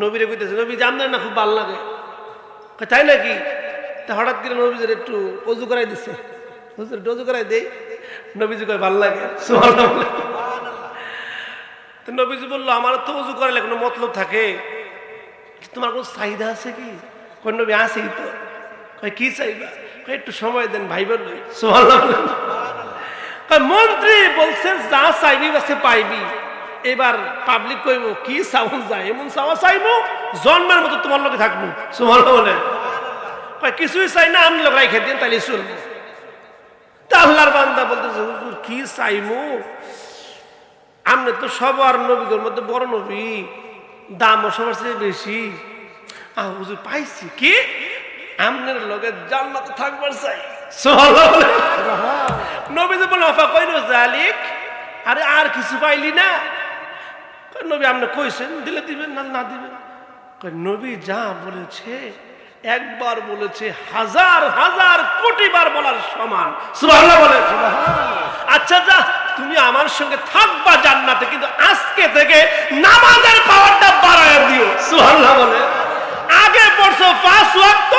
নবীরে কইতেছে, নবীজি আমাদের না খুব ভালো লাগে। তাই নাকি? তা হঠাৎ করে নবীজির একটু অজু করাই দিচ্ছে, হুজুর অজু করাই দেই। নবীজি কয় ভালো লাগে। সুবহানাল্লাহ। তো নবীজি বললো, আমার তো অজু করালে কোনো মতলব থাকে, তোমার কোনো চাহিদা আছে কি? কোন নবী আছেই তো। কয় কি চাইবা? কয় একটু সময় দেন ভাই বোন। সুবহানাল্লাহ। মন্ত্রী বলছে যা চাইবি বাসে পাইবি। এবার পাবলিক কইব কি চাউন যায়, এমন চাওয়া চাইবো জন্মের মতো তোমার লোকে থাকবো। সুবহানাল্লাহ বলে। কয় কিছুই চাই না, আমি লোক রাইখে দিন তাইলে চলবো। তা আল্লাহর বান্দা বলতেছে, হুজুর কি চাইমু? আপনি তো সবার নবীদের মধ্যে বড় নবী, দামও সবার চেয়ে বেশি। হুজুর পাইছি কি, আপনার লোকের জান্নাতে থাকবার চাই। সুবহানাল্লাহ। নবীজি বলে, আফা কইল জালিক, আরে আর কিছু পাইলি না? নবী আপনি কইছেন, দিলে দিবেন না না দিবেন। নবী যা বলেছে একবার বলেছে হাজার হাজার কোটি বার বলার সমান। সুবহানাল্লাহ বলে। আচ্ছা যা, তুমি আমার সঙ্গে থাকবা জান্নাতে, কিন্তু আজকে থেকে নামাজের পাওয়ারটা বাড়ায় দিও। সুবহানাল্লাহ বলে। আগে পড়ছো 5 ওয়াক্ত,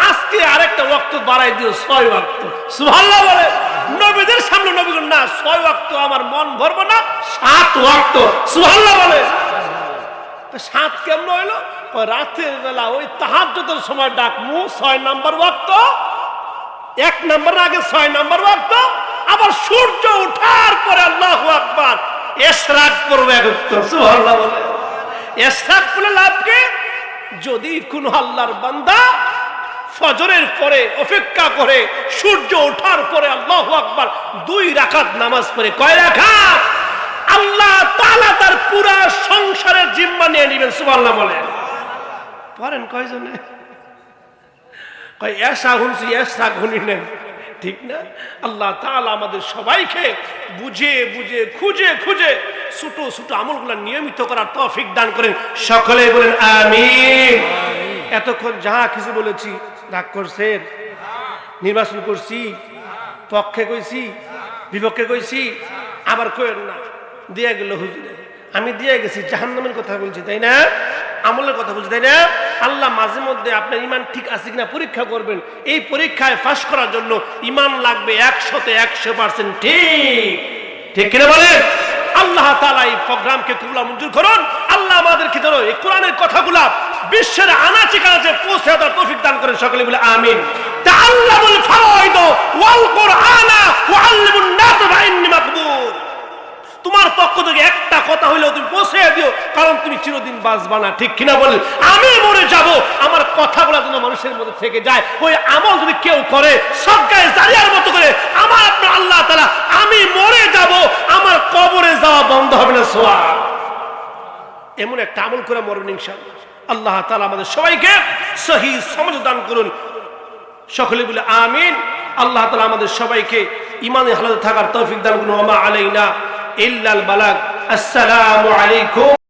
আজকে আরেকটা ওয়াক্ত বাড়াই দিও 6 ওয়াক্ত। সুবহানাল্লাহ বলে। নবীদের সামনে নবী না 6 ওয়াক্ত আমার মন ভরবো না, 7 ওয়াক্ত। সুবহানাল্লাহ বলে। 7 কেমন হইলো? রাতের বেলা ওই তাহাজ্জুদের সময় ডাকমু 6 নাম্বার ওয়াক্ত, 1 নাম্বার আগে 6 নাম্বার ওয়াক্ত, আবার সূর্য ওঠার পরে আল্লাহু আকবার ইশরাক করবে এক ওয়াক্ত। সুবহানাল্লাহ বলে। ইশরাক করলে লাভ কি? যদি কোন আল্লাহর বান্দা ফজরের পরে অপেক্ষা করে সূর্য ওঠার পরে আল্লাহু আকবার 2 রাকাত নামাজ পড়ে, কয় রাকাত? আল্লাহ তাআলা তার পুরা সংসারের জিম্মা নিয়ে নেবেন। সুবহানাল্লাহ বলে। পড়েন কয়জনে? কয় এসা হুনছি এসা গুনি নেন, ঠিক না? আল্লাহ তাআলা আমাদের সবাইকে বুঝে বুঝে খুঁজে খুঁজে ছোট ছোট আমলগুলো নিয়মিত করার তৌফিক দান করেন। সকলে বলেন আমিন। এতক্ষণ যা কিছু বলেছি রাগ করছেন? নির্বাচন করছি, পক্ষে কইছি, বিপক্ষে কইছি, আবার কইেন না দিয়ে গেল হুজুরে, আমি দিয়ে গেছি জাহান্নামের কথা বলছি, তাই না? আমলের কথা বলছি, তাই না? আল্লাহ মাঝে মধ্যে আপনার ইমান ঠিক আছে কিনা পরীক্ষা করবেন। এই পরীক্ষায় পাস করার জন্য ইমান লাগবে 100-তে 100%। ঠিক ঠিক কিনা বলেন? আল্লাহ তাআলা এই প্রোগ্রামকে কবুল মঞ্জুর করুন। আল্লাহ আমাদেরকে যেন এই কোরআনের কথাগুলা বিশ্বের আনাচে কানাচে পৌঁছে দেওয়ার তৌফিক দান করেন। সকলে বলে আমিন। তাআল্লামুল ফারাইদ ওয়াল কুরআনা ওয়া আল্লিমুন নাস ফাইন্নী মাকবুর। তোমার পক্ষ থেকে একটা কথা হইলেও তুমি পৌঁছে দিও, কারণ তুমি চিরদিন বাঁচবা না। ঠিক কিনা বলেন? আমি মরে যাব, আমার কথাগুলো যেন মানুষের মধ্যে থেকে যায়। ওই আমল যদি কেউ করে সদকায়ে জারিয়ার মতো করে, আমার আপনার আল্লাহ তাআলা আমি মরে যাব, আমার কবরে যাওয়া বন্ধ হবে না। সওয়াব এমন একটা আমল করে মরবেন ইনশাআল্লাহ। আল্লাহ তাআলা আমাদের সবাইকে সহিহ সমঝ দান করুন। সকলে বলে আমিন। আল্লাহ তাআলা আমাদের সবাইকে ঈমানে হালাতে থাকার তৌফিক দান করুন। ওয়া মা আলাইনা ইল্লাল বালাগ। আসসালামু আলাইকুম।